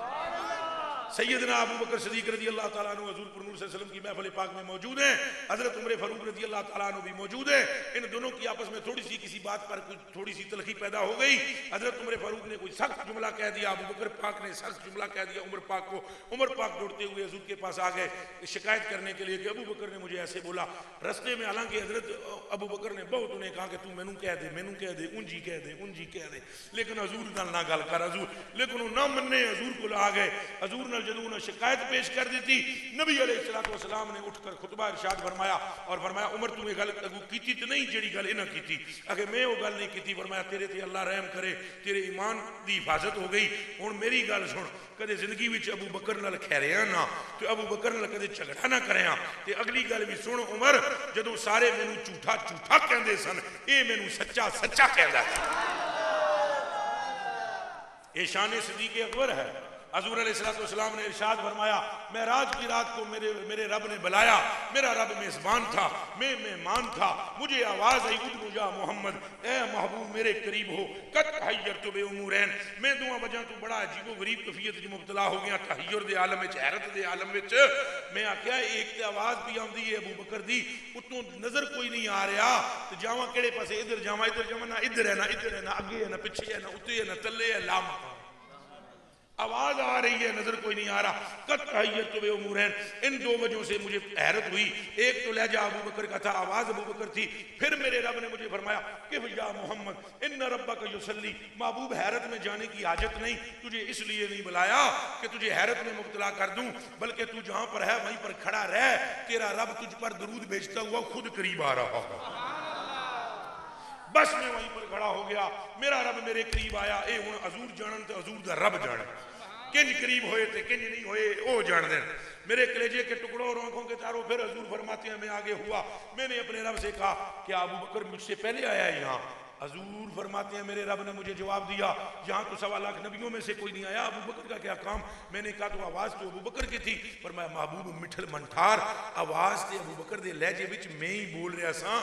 سیدنا ابوبکر صدیق رضی اللہ تعالیٰ عنہ حضور پر نور صلی اللہ علیہ وسلم کی محفل پاک میں موجود ہیں حضرت عمر فاروق رضی اللہ تعالیٰ عنہ بھی موجود ہیں ان دونوں کی آپس میں تھوڑی سی کسی بات پر تھوڑی سی تلخی پیدا ہو گئی حضرت عمر فاروق نے کوئی سخت جملہ کہہ دیا ابوبکر پاک نے سخت جملہ کہہ دیا عمر پاک کو عمر پاک دوڑتے ہوئے حضور کے پاس آ گئے شکایت کرنے کے لیے کہ ابوبکر نے مجھے ایسے بولا رستے میں حالانکہ حضرت ابوبکر نے بہت انہیں کہا کہ تو مینوں کہہ دے انجی کہہ دے لیکن حضور نال نہ گل کر حضور لیکن وہ نہ مننے حضور کو آ گئے حضور نال جدوں انہوں نے شکایت پیش کر دی تھی، نبی علیہ السلام نے اٹھ کر خطبہ ارشاد فرمایا اور فرمایا عمر تو یہ گل کیتی تو نہیں جیڑی گل انہاں کیتی، اگر میں وہ گل نہیں کیتی، فرمایا تیرے تے اللہ رحم کرے، تیرے ایمان دی حفاظت ہو گئی۔ ہن میری گل سن، کدے زندگی وچ ابو بکر نال کھیریا نہ تے ابو بکر نال کدے جھگڑا نہ کریاں، تے اگلی گل بھی سن عمر، جدوں سارے مینوں جھوٹا جھوٹا کہندے سن، اے مینوں سچا سچا کہندا ہے۔ یہ شان صدیق اکبر ہے۔ حضور علیہ السلام نے ارشاد فرمایا معراج کی رات کو میرے رب نے بلایا، میرا رب میزبان تھا، میں مہمان تھا، مجھے آواز آئی ادنو یا محمد، اے محبوب میرے قریب ہو، قد تحیرت بے امورین، میں دعا وجہ تو بڑا عجیب و غریب کفیت جو مبتلا ہو گیا، تحیر دے عالم وچ، حیرت دے عالم وچ، میں آکھیا ایک تے آواز بھی آندی ہے ابو بکر دی، اتوں نظر کوئی نہیں آ رہا، تو جاواں کیڑے پاسے، ادھر جاواں نہ ادھر ہے نہ ادھر ہے نہ اگے ہے نہ پیچھے ہے نہ اوتے ہے نہ تلے ہے، لا مکان، آواز آ رہی ہے نظر کوئی نہیں آ رہا۔ قد تحیرت بے امورین، ان دو وجہوں سے مجھے حیرت ہوئی، ایک تو لہجہ ابو بکر کا تھا، آواز ابو بکر تھی، پھر میرے رب نے مجھے فرمایا کہ یا محمد ان ربک یصلی، محبوب حیرت میں جانے کی حاجت نہیں، تجھے اس لیے نہیں بلایا کہ تجھے حیرت میں مبتلا کر دوں، بلکہ تو جہاں پر ہے وہیں پر کھڑا رہ، تیرا رب تجھ پر درود بھیجتا ہوا خود قریب آ رہا ہوگا۔ بس میں وہیں پر کھڑا ہو گیا، میرا رب میرے قریب آیا، اے ہن حضور جانن تے حضور دا رب جانے، کنج قریب ہوئے تھے کنج نہیں ہوئے او جان دیں۔ میرے کلیجے کے ٹکڑوں اور آنکھوں کے تاروں، پھر حضور فرماتے ہیں میں آگے ہوا، میں نے اپنے رب سے کہا کہ ابو بکر مجھ سے پہلے آیا ہے یہاں؟ حضور فرماتے ہیں میرے رب نے مجھے جواب دیا یہاں تو 1.25 لاکھ نبیوں میں سے کوئی نہیں آیا، ابو بکر کا کیا کام؟ میں نے کہا تو آواز تو ابو بکر کی تھی، فرمایا محبوب مٹھل منٹھار آواز تے ابو بکر دے لہجے وچ میں ہی بول رہا سا،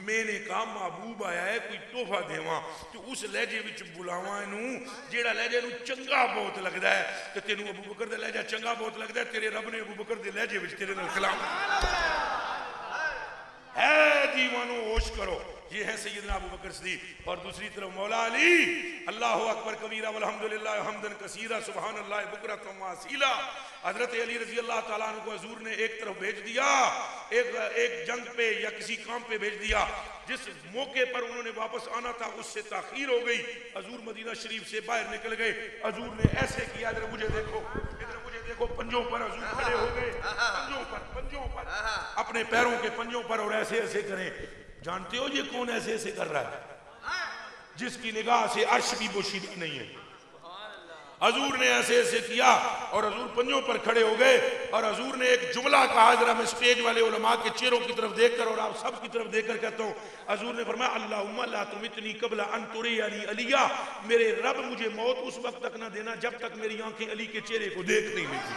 میں نے کہا محبوب آیا ہے کوئی تحفہ دیواں تو اس لہجے وچ بلاواں نوں جیڑا لہجے نوں چنگا بہت لگدا ہے، تے تینوں ابو بکر دا لہجہ چنگا بہت لگدا ہے، تیرے رب نے ابو بکر دے لہجے وچ تیرے نال کلام ہے دیوانو ہوش کرو۔ یہ ہے سیدنا ابو بکر صدیق، اور دوسری طرف مولا علی، اللہ اکبر کبیرہ والحمدللہ حمدن کثیرہ سبحان اللہ بکرۃ و اصیلا۔ حضرت علی رضی اللہ تعالیٰ عنہ کو حضور نے ایک طرف بھیج دیا، ایک جنگ پہ یا کسی کام پہ بھیج دیا، جس موقع پر انہوں نے واپس آنا تھا اس سے تاخیر ہو گئی، حضور مدینہ شریف سے باہر نکل گئے، حضور نے ایسے کیا ادھر مجھے دیکھو ادھر مجھے دیکھو، پنجوں پر حضور کھڑے ہو گئے، پنجوں پر اپنے پیروں کے پنجوں پر، اور ایسے ایسے کریں۔ جانتے ہو یہ کون ایسے ایسے کر رہا ہے؟ جس کی نگاہ سے عرش بھی پوشیدہ نہیں ہے۔ حضور نے ایسے ایسے کیا اور حضور پنجوں پر کھڑے ہو گئے، اور حضور نے ایک جملہ کہا، ذرا میں سٹیج والے علماء کے چہروں کی طرف دیکھ کر اور آپ سب کی طرف دیکھ کر کہتا ہوں، حضور نے فرمایا اللہم لا تمتنی قبل ان ترینی علیہ، میرے رب مجھے موت اس وقت تک نہ دینا جب تک میری آنکھیں علی کے چہرے کو دیکھ نہیں لیتی۔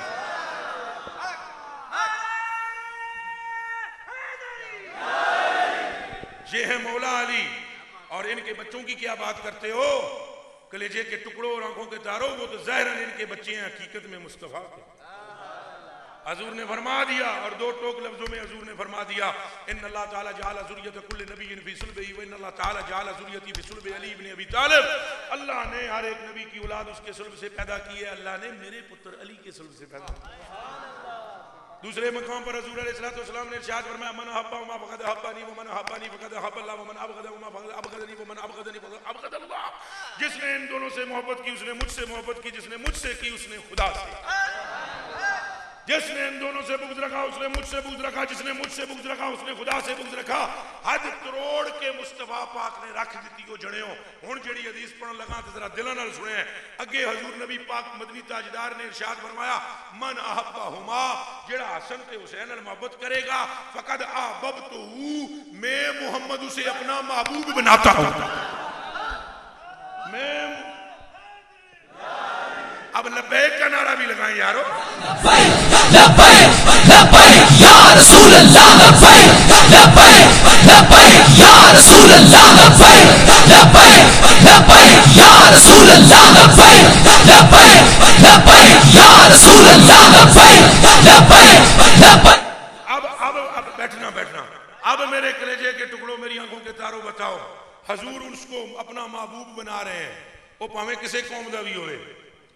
یہ ہے مولا علی، اور ان کے بچوں کی کیا بات کرتے ہو؟ کلیجے کے ٹکڑوں اور آنکھوں کے تاروں، وہ تو ظاہراً ان کے بچے ہیں، حقیقت میں مصطفیٰ کے۔ حضور نے فرما دیا، اور دو ٹوک لفظوں میں حضور نے فرما دیا، ان اللہ تعالیٰ جعل ذریت کل نبی فی صلبہ و ان اللہ تعالیٰ جعل ذریتی فی صلب علی بن ابی طالب، اللہ نے ہر ایک نبی کی اولاد اس کے صلب سے پیدا کی ہے، اللہ نے میرے پتر علی کے صلب سے پیدا کی ہے۔ دوسرے مقام پر حضور علیہ السلام نے ارشاد فرمایا من احب ما فقد احبنی ومن احبنی فقد احب اللہ ومن ابغض ما فقد ابغضنی ومن ابغضنی فقد ابغض اللہ۔ جس نے ان دونوں سے محبت کی اس نے مجھ سے محبت کی، جس نے مجھ سے کی اس نے خدا سے، جس نے ان دونوں سے بغض رکھا اس نے مجھ سے بغض رکھا، جس نے مجھ سے بغض رکھا اس نے خدا سے بغض رکھا۔ حد تروڑ کے مصطفیٰ پاک نے رکھ دیتی ہو جڑیوں۔ ہن جڑی حدیث پڑھن لگا تے ذرا دلاں نال سنیں، اگے حضور نبی پاک مدنی تاجدار نے ارشاد فرمایا من احبہما، جڑا حسن تے حسین نال محبت کرے گا، فقد احببتہ، میں محمد اسے اپنا محبوب بناتا ہوں۔ میں اب لبیک کا نعرہ بھی لگائیں یارو، لبیک لبیک یا رسول اللہ، لبیک لبیک لبیک یا رسول اللہ، لبیک لبیک لبیک یا رسول اللہ، لبیک لبیک لبیک یا رسول اللہ، لبیک لبیک لبیک۔ اب بیٹھنا اب میرے کلیجے کے ٹکڑوں میری آنکھوں کے تاروں بتاؤ، حضور اس کو اپنا محبوب بنا رہے ہیں، وہ پاویں کسے قوم دا بھی ہوئے،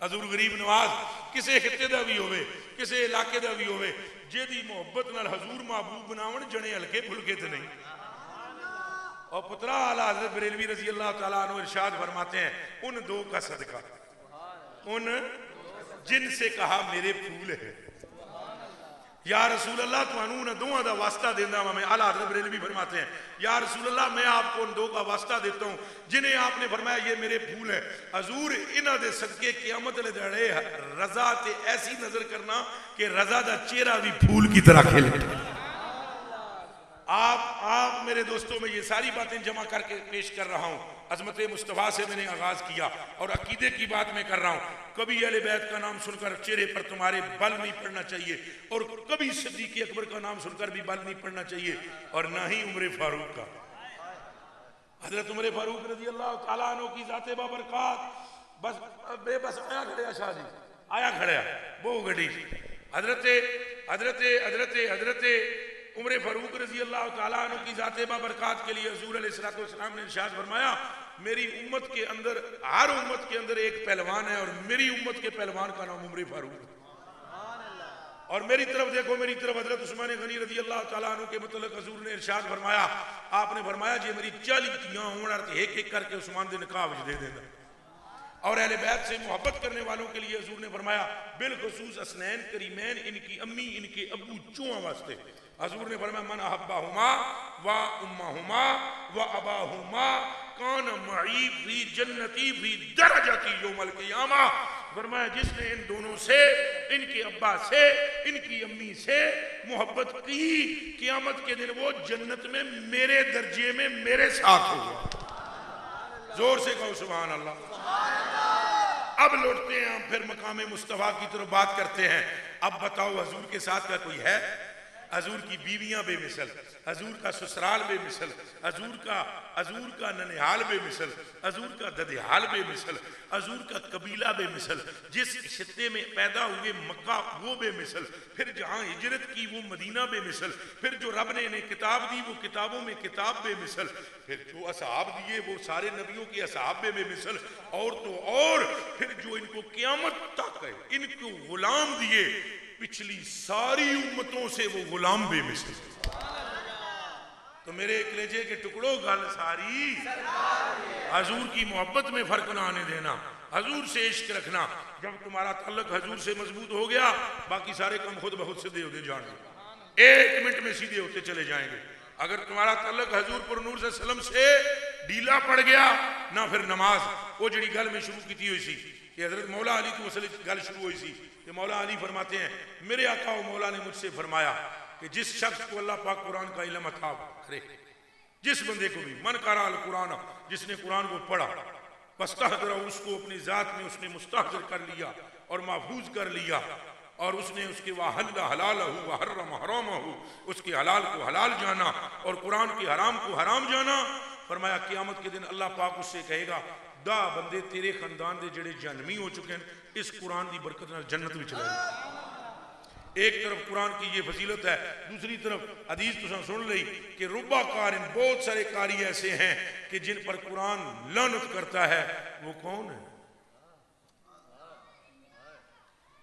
حضور غریب نواز کسے خطے دا بھی ہوئے، کسے علاقے دا بھی ہوئے، جیدی محبت نال حضور محبوب بناون جنے ہلکے پھلکے تے نہیں۔ اور پترا اعلی حضرت بریلوی رضی اللہ تعالیٰ عنہ ارشاد فرماتے ہیں ان دو کا صدقہ، ان جن سے کہا میرے پھول ہے یا رسول اللہ تانوں نہ دوہاں دا واسطہ دینا وا میں اعلی حضرت بریلوی فرماتے ہیں یا رسول اللہ میں آپ کو ان دو کا واسطہ دیتا ہوں جنہیں آپ نے فرمایا یہ میرے پھول ہیں حضور انہاں دے صدقے قیامت والے دہاڑے رضا تے ایسی نظر کرنا کہ رضا دا چہرہ بھی پھول کی طرح کھل اٹھے آپ میرے دوستوں میں یہ ساری باتیں جمع کر کے پیش کر رہا ہوں عظمت مصطفیٰ سے میں نے آغاز کیا اور عقیدے کی بات میں کر رہا ہوں کبھی اہل بیت کا نام سن کر چہرے پر تمہارے بل نہیں پڑنا چاہیے اور کبھی صدیق اکبر کا نام سن کر بھی بل نہیں پڑنا چاہیے اور نہ ہی عمر فاروق کا حضرت عمر فاروق رضی اللہ تعالیٰ عنہ کی ذات بابرکات بس آیا کھڑیا شاہ جی آیا کھڑیا وہ گڑی حضرت عمر فاروق رضی اللہ تعالیٰ عنہ کی ذات بابرکات کے لیے حضور علیہ السلام نے ارشاد فرمایا میری امت کے اندر ہر امت کے اندر ایک پہلوان ہے اور میری امت کے پہلوان کا نام عمر فاروق اور میری طرف دیکھو میری طرف حضرت عثمان غنی رضی اللہ تعالیٰ عنہ کے متعلق حضور نے ارشاد فرمایا آپ نے فرمایا جی میری 40 تیاں ہونا ایک ایک کر کے عثمان دے نکاح وچ دے دینا اور اہل بیت سے محبت کرنے والوں کے لیے حضور نے فرمایا بالخصوص اسنین کریمین ان کی امی ان کے ابو چواں واسطے حضور نے فرمایا من احبہما و امہما و اباہما کان معی فی جنتی فی درجتی یوم القیامہ فرمایا جس نے ان دونوں سے ان کے ابا سے ان کی امی سے محبت کی قیامت کے دن وہ جنت میں میرے درجے میں میرے ساتھ ہوگا زور سے کہو سبحان اللہ اب لوٹتے ہیں ہم پھر مقام مصطفیٰ کی طرف بات کرتے ہیں اب بتاؤ حضور کے ساتھ کا کوئی ہے حضور کی بیویاں بے مثل حضور کا سسرال بے مثل حضور کا ننہال بے مثل حضور کا ددہال بے مثل حضور کا قبیلہ بے مثل جس خطے میں پیدا ہوئے مکہ وہ بے مثل پھر جہاں ہجرت کی وہ مدینہ بے مثل پھر جو رب نے انہیں کتاب دی وہ کتابوں میں کتاب بے مثل پھر جو اصحاب دیے وہ سارے نبیوں کے اصحاب بے مثل اور تو اور پھر جو ان کو قیامت تک ان کو غلام دیے پچھلی ساری امتوں سے وہ غلام بے مثل تو میرے کلیجے کے ٹکڑوں گل ساری حضور کی محبت میں فرق نہ آنے دینا حضور سے عشق رکھنا جب تمہارا تعلق حضور سے مضبوط ہو گیا باقی سارے کام خود بخود سیدھے ہوتے جائیں گے 1 منٹ میں سیدھے ہوتے چلے جائیں گے اگر تمہارا تعلق حضور پر نور صلی اللہ علیہ وسلم سے ڈھیلا پڑ گیا نہ پھر نماز وہ جڑی گل میں شروع کی تھی ہوئی سی کہ حضرت مولا علی کو مسئلے گل شروع ہوئی سی کہ مولا علی فرماتے ہیں میرے آقا و مولا نے مجھ سے فرمایا کہ جس شخص کو اللہ پاک قرآن کا علم عطا کرے جس بندے کو بھی من قرأ القرآن جس نے قرآن کو پڑھا فاستحضر اس کو اپنی ذات میں اس نے مستحضر کر لیا اور محفوظ کر لیا اور اس نے اس کے وَحَلَّ حَلَالَهُ وَحَرَّمَ حَرَامَهُ اس کے حلال کو حلال جانا اور قرآن کے حرام کو حرام جانا فرمایا قیامت کے دن اللہ پاک اس سے کہے گا دا بندے تیرے خاندان دے جڑے جہنمی ہو چکے ہیں اس قرآن دی برکت نال جنت میں چلے گئے ایک طرف قرآن کی یہ فضیلت ہے دوسری طرف حدیث تو سن لئی کہ ربا قارن بہت سارے قاری ایسے ہیں کہ جن پر قرآن لعنت کرتا ہے وہ کون ہے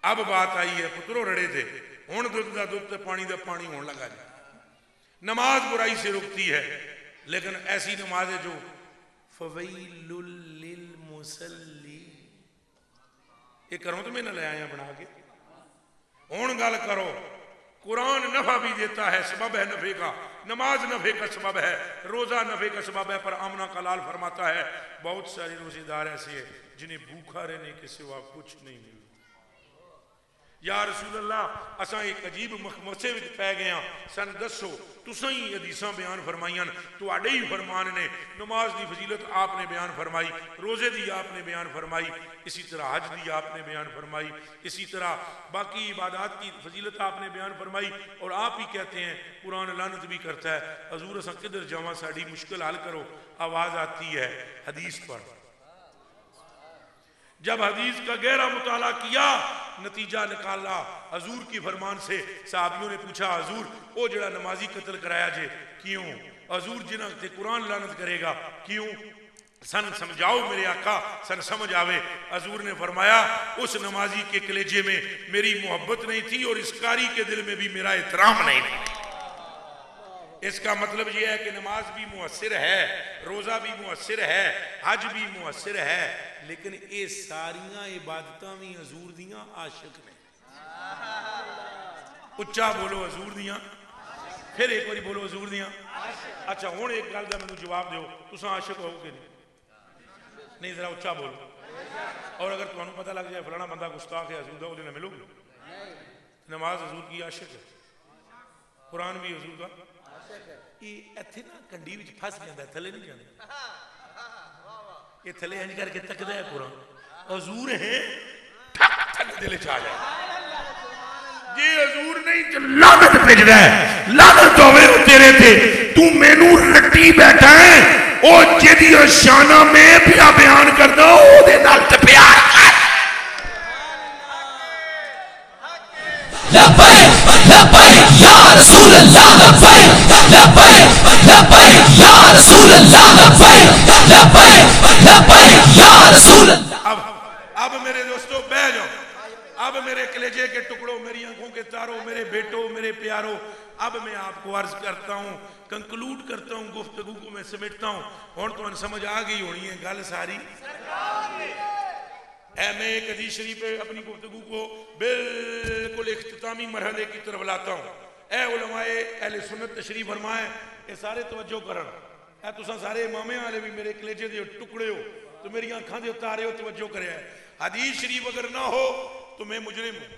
اب بات آئی ہے پترو رڑے تھے ہون دودھ دا دودھ تے پانی دا پانی ہون لگا جائے نماز برائی سے رکتی ہے لیکن ایسی نماز ہے جو فویل للمصلی یہ کروں تو میں نہ لے آیا بنا کے ہون گل کرو قرآن نفع بھی دیتا ہے سبب ہے نفع کا نماز نفع کا سبب ہے روزہ نفع کا سبب ہے پر آمنہ کا لال فرماتا ہے بہت سارے روزے دار ایسے ہیں جنہیں بھوکا رہنے کے سوا کچھ نہیں ملتا یا رسول اللہ اساں ایک عجیب مخمسے وچ پے گیا سن دسو تساں ہی حدیثاں بیان فرمائیاں تواڈے ہی فرمان نے نماز دی فضیلت آپ نے بیان فرمائی روزے دی آپ نے بیان فرمائی اسی طرح حج دی آپ نے بیان فرمائی اسی طرح باقی عبادات کی فضیلت آپ نے بیان فرمائی اور آپ ہی کہتے ہیں قرآن لعنت بھی کرتا ہے حضور اساں کدھر جاواں ساڈی مشکل حل کرو آواز آتی ہے حدیث پڑھ جب حدیث کا گہرا مطالعہ کیا نتیجہ نکالا حضور کی فرمان سے صحابیوں نے پوچھا حضور او جڑا نمازی قتل کرایا جے کیوں حضور جنہاں تے قرآن لعنت کرے گا کیوں سن سمجھاؤ میرے آقا سن سمجھ آوے حضور نے فرمایا اس نمازی کے کلیجے میں میری محبت نہیں تھی اور اس قاری کے دل میں بھی میرا احترام نہیں تھا اس کا مطلب یہ ہے کہ نماز بھی مؤثر ہے، روزہ بھی مؤثر ہے، حج بھی مؤثر ہے، لیکن یہ ساریاں عبادتاں بھی حضور دیاں عاشق نے. اچھا بولو حضور دیاں، پھر ایک باری بولو حضور دیاں. اچھا ہوں ایک گل دا مینوں جواب دیو، تساں عاشق ہو کہ نہیں؟ ذرا اچھا بولو. اور اگر تمہیں پتہ لگ جائے فلانا بندہ گستاخ ہے حضور دا، وہ نہ ملو گے. نماز حضور کی عاشق ہے، قرآن بھی حضور کا. یہ اتنے نا کنڈی وچ پھس جاندا ہے، تھلے نہیں جاندا. یہ تھلے انج کر کے تکدا ہے قرآن، حضور ہے ٹھک ٹھک دل چ آ جائے. جی حضور نہیں تو لعنت بھیجدا ہے، لعنت ہوے تیرے تے، تو مینوں رٹی بیٹھا ہے. او جدی شانہ میں پیا بیان کردا او دے نال تے پیار کر. لبیک لبیک یا رسول اللہ، لبیک لبیک لبیک یا رسول اللہ، لبیک لبیک لبیک یا رسول اللہ. اب میرے دوستو بہ جاؤ. اب میرے کلیجے کے ٹکڑوں، میری آنکھوں کے تاروں، میرے بیٹوں، میرے پیاروں، اب میں آپ کو عرض کرتا ہوں، کنکلوڈ کرتا ہوں گفتگو کو، میں سمیٹتا ہوں. اور تو ان سمجھ آ گئی ہونی ہے گل ساری. میں ایک حدیث شریف پہ اپنی گفتگو کو بالکل اختتامی مرحلے کی طرف لاتا ہوں. اے علماء اہل سنت تشریف فرمائیں، اے سارے توجہ کرن. اے تساں سارے امامے والے بھی میرے کلیجے دے ٹکڑے ہو، تو میری آنکھاں دے اتارے ہو، توجہ کرے. حدیث شریف اگر نہ ہو تو میں مجرم ہوں،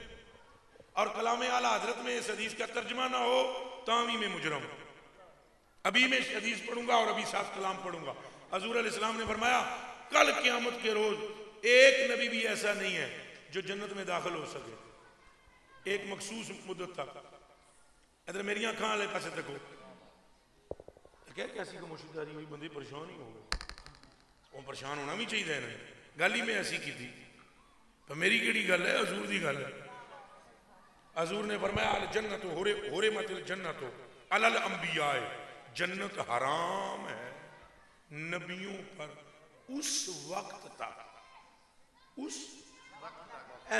اور کلام اعلیٰ حضرت میں اس حدیث کا ترجمہ نہ ہو تو بھی میں مجرم ہوں. ابھی میں حدیث پڑھوں گا اور ابھی ساتھ کلام پڑھوں گا. حضور علیہ السلام نے فرمایا کل قیامت کے روز ایک نبی بھی ایسا نہیں ہے جو جنت میں داخل ہو سکے ایک مخصوص مدت تک. ادھر میری آنکھاں والے پاسے تکو. کیا کیسی کو مشداری ہوئی، بندے پریشان ہی ہو گئے. وہ پریشان ہونا بھی چاہیے نا، گل ہی میں ایسی کی تھی. تو میری کیڑی گل ہے، حضور دی گل ہے. حضور نے فرمایا الجنت حرمت الجنت علی الانبیاء، جنت حرام ہے نبیوں پر اس وقت تک. اس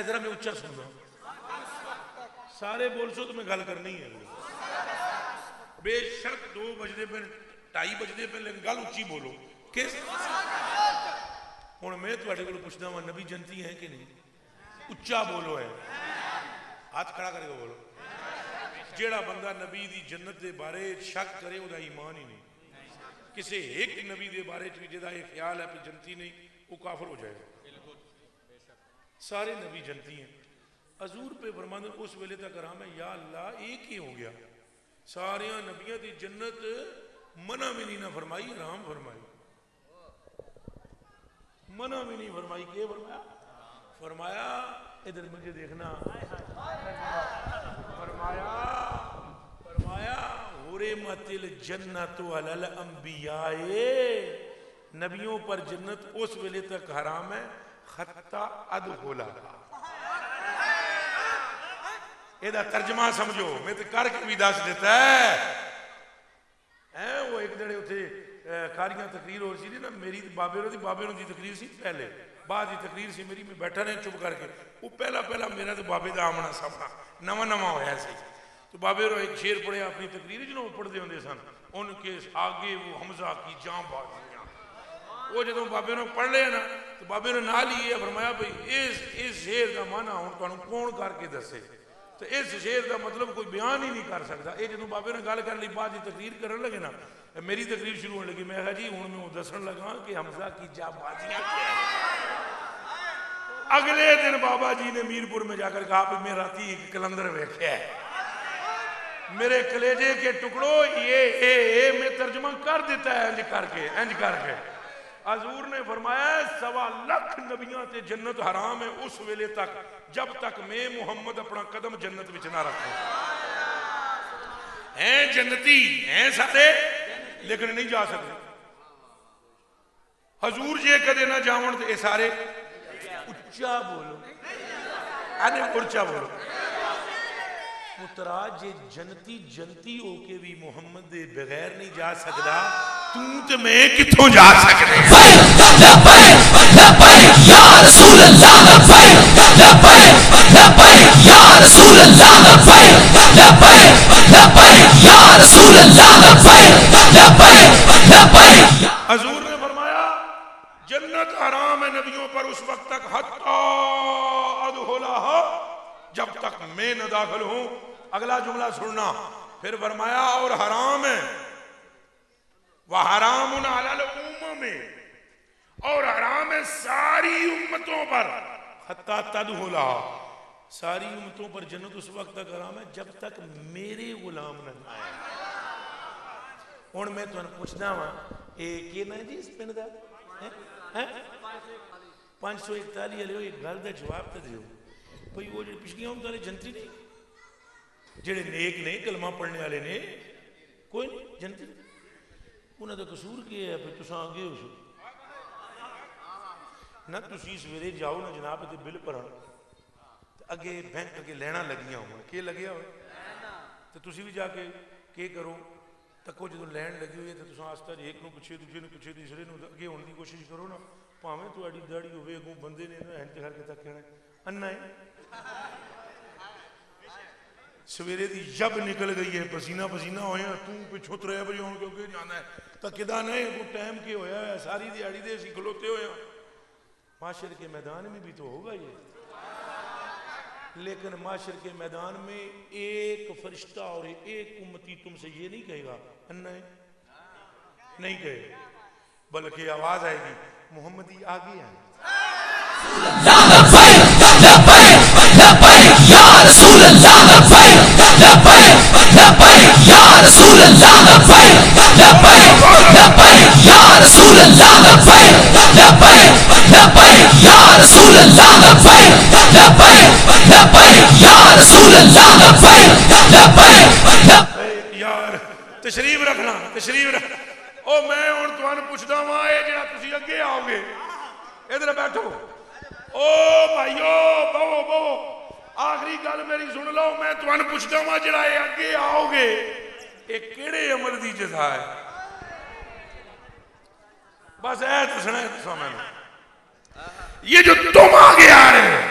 ذرا میں اچھا سننا، سارے بول سو تو میں گل کرنی ہے. بے شک 2 بجے پہ 2:30 بجے پہ، لیکن گل اچھی بولو. کس ہوں میں تھوڑے کو پوچھنا وا، نبی جنتی ہیں کہ نہیں؟ اچھا بولو. ہے ہاتھ کھڑا کر کے بولو. جیڑا بندہ نبی دی جنت دے بارے شک کرے وہ ایمان ہی نہیں. کسی ایک نبی دے بارے جہاں یہ خیال ہے کہ جنتی نہیں، وہ کافر ہو جائے گا. سارے نبی جنتی ہیں. حضور پہ فرماندے اس ویلے تک حرام ہے. یا اللہ ایک ہی ہو گیا، ساریاں نبیاں دی جنت منع بھی نہیں نہ فرمائی، حرام فرمائی. منع بھی نہیں فرمائی. کیا فرمایا؟ فرمایا ادھر مجھے دیکھنا، فرمایا حرمت الجنت علی الانبیاء، نبیوں پر جنت اس ویلے تک حرام ہے حتی ادخلھا. یہ ترجمہ سمجھو، میں تو کر کے بھی دس دیتا ہے. وہ ایک دڑے اتنے کاریاں تقریر ہو سی نا، میری بابے نو دی تقریر سی پہلے، بعد دی تقریر سی میری. میں بیٹھا رہے چپ کر کے. وہ پہلا میرا تو بابے دا آمنا سامنا نواں ہویا سی. تو بابے رو ایک شیر پڑھیا اپنی تقریر جنہوں پڑھ دے ہوندے سن، ان کے آگے وہ حمزہ کی جاں بازیاں. وہ جدوں بابے نو پڑھ لیا نا تو بابے نے نال ہی یہ فرمایا بھئی اس شیر دا معنی ہن تانوں کون کر کے دسے. تو اس شیر دا مطلب کوئی بیان ہی نہیں کر سکتا. یہ جدوں بابے نے گل کر لی، بعد دی تقریر کرن لگے نا، میری تقریر شروع ہونے لگی. میں کہا جی ہن میں دسن لگا کہ حمزہ کی جاں بازیاں کیا ہے. اگلے دن بابا جی نے میرپور میں جا کر کہا میں راتی ایک کلندر ویکھیا ہے. میرے کلیجے کے ٹکڑوں یہ میں ترجمہ کر دیتا ہے انج کر کے. حضور نے فرمایا 1.25 لاکھ نبیاں تے جنت حرام ہے اس ویلے تک جب تک میں محمد اپنا قدم جنت وچ نہ رکھوں. ہیں جنتی ہیں سارے لیکن نہیں جا سکتے. حضور جے کدے نہ جاون تے سارے اچھا بولو، اچھا بولو. پترا جے جنتی ہو کے بھی محمد دے بغیر نہیں جا سکتا، تو میں کتھوں جا سکتے. لبیک لبیک یا رسول اللہ، لبیک لبیک لبیک یا رسول اللہ، لبیک لبیک لبیک یا رسول اللہ لبیک لبیک لبیک. حضور نے فرمایا جنت حرام ہے نبیوں پر اس وقت تک حتی ادخلھا، جب تک میں نہ داخل ہوں. اگلا جملہ سننا. پھر فرمایا اور حرام ہے وحرام علی الامم، اور حرام ہے ساری امتوں پر حتی تدخلھا، ساری امتوں پر جنت اس وقت تک حرام ہے جب تک میرے غلام نہ آئے. ہوں میں تمہیں پوچھنا وا یہ نا جی اس پنڈ کا 541 والے ایک گل کا جواب تو دیو بھائی وہ جو پچھلیاں امت والے جنتی نہیں جڑے نیک نے کلمہ پڑھنے والے نے کوئی نہیں جنتی نہیں. انہوں کا قصور کیا ہے پھر تساں آگے ہو سو نہ تسی سویرے جاؤ نہ جناب تے بل بھرن اگے بینک اگے لینا لگیاں ہو کہ لگیا ہو تو تسی بھی جا کے کی کرو تکو جدو لین لگی ہوئی ہے تو تساں آستہ ایک نو پچھے دوسرے نو پچھے تیسرے نو اگے ہونے کی کوشش کرو نا. پاویں تہاڈی داڑھی ہوے اگوں بندے نے نا ہنج کر کے تک کہنا انا ہے سویرے دی جب نکل گئی ہے پسینہ پسینہ ہوئے ہیں تو پچھو ترے بجے ہوں کیونکہ جانا ہے تو کدا نہیں وہ ٹائم کے ہویا ہے ساری دیہڑی دے اسی کھلوتے ہوئے ہیں. معاشر کے میدان میں بھی تو ہوگا یہ، لیکن معاشر کے میدان میں ایک فرشتہ اور ایک امتی تم سے یہ نہیں کہے گا انا ہے نہیں کہے، بلکہ آواز آئے گی محمدی آگے آئے یا رسول اللہ لبیک لبیک لبیک یا رسول اللہ لبیک لبیک لبیک یا رسول اللہ لبیک لبیک لبیک یا رسول اللہ لبیک لبیک لبیک یا رسول اللہ لبیک لبیک. یار تشریف رکھنا تشریف رکھنا. او میں ہوں تمہیں پوچھتا وا یہ جڑا تسی اگے آؤ گے ادھر بیٹھو او بھائیو بہو بہو آخری گل میری سن لو. میں تمہیں پوچھتا وا جڑا یہ اگے آؤ گے یہ کیڑے عمل دی جزا ہے؟ بس اے دسنا ہے تساں میں یہ جو تم آگے آ رہے ہو.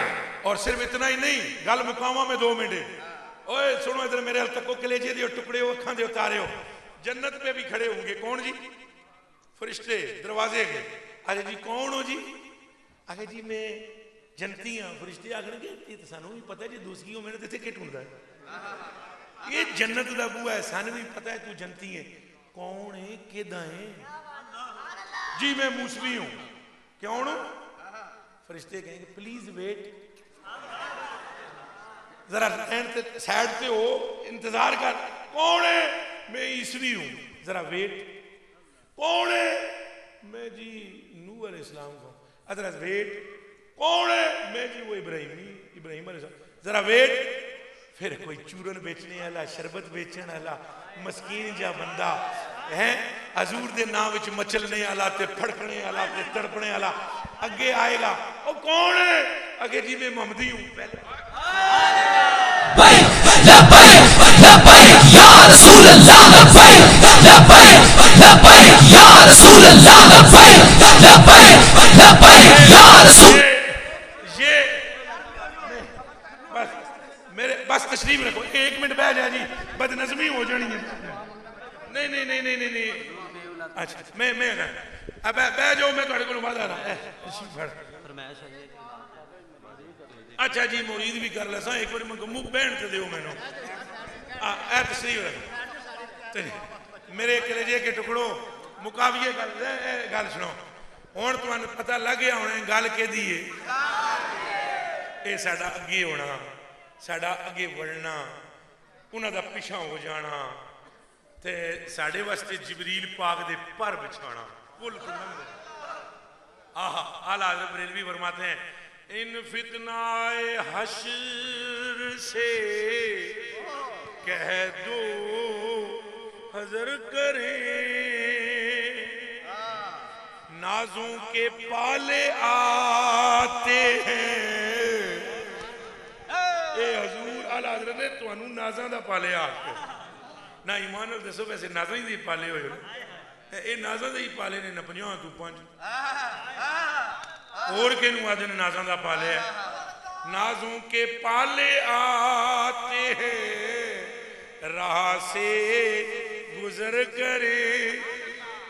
اور صرف اتنا ہی نہیں گل مکاواں میں 2 منٹ. اوے سنو ادھر میرے حال تک کلیجے دے ٹکڑے ہو اکھاں دے اتارے ہو. جنت پہ بھی کھڑے ہوں گے کون جی؟ فرشتے دروازے کے. ارے جی کون ہو جی؟ آگے جی میں جنتی ہاں. فرشتے آخر گے یہ تو سانوں بھی پتہ ہے جی دوسری ہو میں نے تے کٹ ہوندا ہے یہ جنت دا بوا ہے سانوں بھی پتہ ہے تو جنتی ہے. کون ہے کیداں ہے؟ جی میں موسوی ہوں. کون ہوں؟ فرشتے کہیں گے پلیز ویٹ ذرا سائڈ پہ ہو انتظار کر. کون ہے؟ میں عیسوی ہوں ذرا ویٹ. کون ہے؟ میں جی نوح علیہ السلام کو. ذرا ویٹ. کون ہے؟ میں جی وہ ابراہیم علیہ السلام. ذرا ویٹ. پھر کوئی چورن بیچنے والا شربت بیچن والا مسکین جا بندہ ہے حضور دے نام وچ مچلنے والا تے پھڑکنے والا تے تڑپنے والا اگے آئے گا. او کون ہے؟ اگے جی میں محمدی ہوں. یا رسول اللہ لبیک لبیک لبیک یا رسول اللہ لبیک لبیک لبیک یا رسول. یہ بس تشریف رکھو 1 منٹ بیٹھ جائے جی بد نظمی ہو جانی ہے. نہیں نہیں نہیں نہیں نہیں اچھا میں اب بیٹھ جاؤ میں تھوڑے کو وعدہ رہا. اچھا جی مرید بھی کر لسا ایک بار منہ بہن سے دیو میں نو اے تشریف رکھ میرے کلیجے کے ٹکڑوں مقابلے گل سنو. ہوں تمہیں پتہ لگ گیا ہونا گل کہ یہ ساڈا اگے ہونا ساڈا اگے بڑھنا انہاں دا پیچھا ہو جانا تے ساڈے واسطے جبریل پاک دے پر بچھانا پل تو لنگھے. آہا اعلیٰ حضرت بریلوی فرماتے ہیں ان فتنہ حشر سے کہہ دو حذر کریں نازوں کے پالے آتے ہیں. اے حضور اعلیٰ حضرت نے تو انہوں نازاں دا پالے آتے نہ ایمان اور دسو ویسے نازاں ہی دی پالے ہوئے اے نازاں دا ہی پالے نے نہ 50 تو 5 اور کے نو آدھن نازاں دا پالے ہے. نازوں کے پالے آتے ہیں راہ سے گزر کرے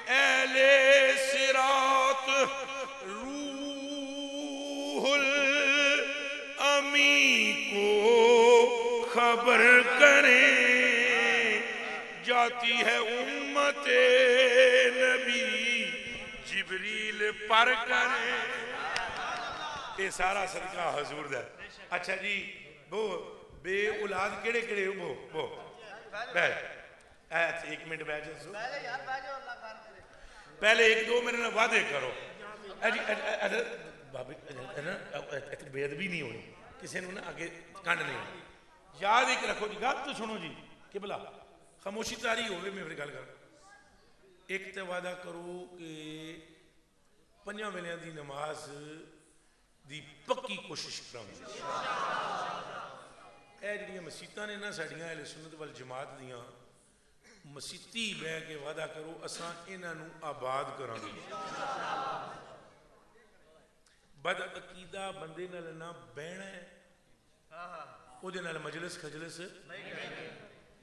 اہل صراط روح الامی کو خبر کریں جاتی ہے امت نبی جبریل پر کریں. یہ سارا صدقہ حضور دا. اچھا جی وہ بے اولاد کیڑے کیڑے وہ بیٹھ ایک منٹ بیٹھ جاؤ پہلے ایک دو میرے نہ وعدے کرو بے ادبی نہیں ہونی کسی نے آگے کنڈ نہیں ہونی. یاد ایک رکھو جی گل تو سنو جی کہ بلا خاموشی تاری ہوئے میں پھر گل کر. ایک تو وعدہ کرو کہ 5 ویلیاں دی نماز دی پکی کوشش کروں. اے جڑیاں مسیتاں نے نا ساڈیاں اہل سنت والجماعت دیاں مسیتی بہ کے وعدہ کرو اساں انہاں نوں آباد کراں گے. بد عقیدہ بندے نال نہ بہنا ہے او دے نال مجلس خجلس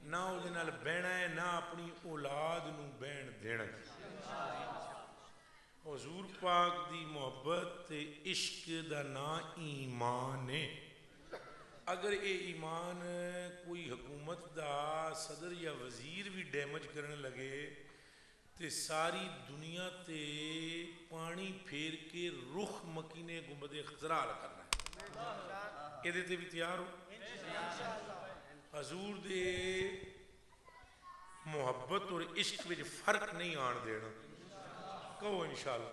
نہ او دے نال بہنا ہے نہ اپنی اولاد نوں بہن دینا. حضور پاک دی محبت تے عشق دا نا ایمان ہے. اگر اے ایمان کوئی حکومت دا صدر یا وزیر بھی ڈیمیج کرنے لگے تے ساری دنیا تے پانی پھیر کے رخ مکینے گنبد خضرا کرنا ہے. یہ دیتے بھی تیار ہو حضور دے محبت اور عشق میں فرق نہیں آن دینا. کہو انشاءاللہ.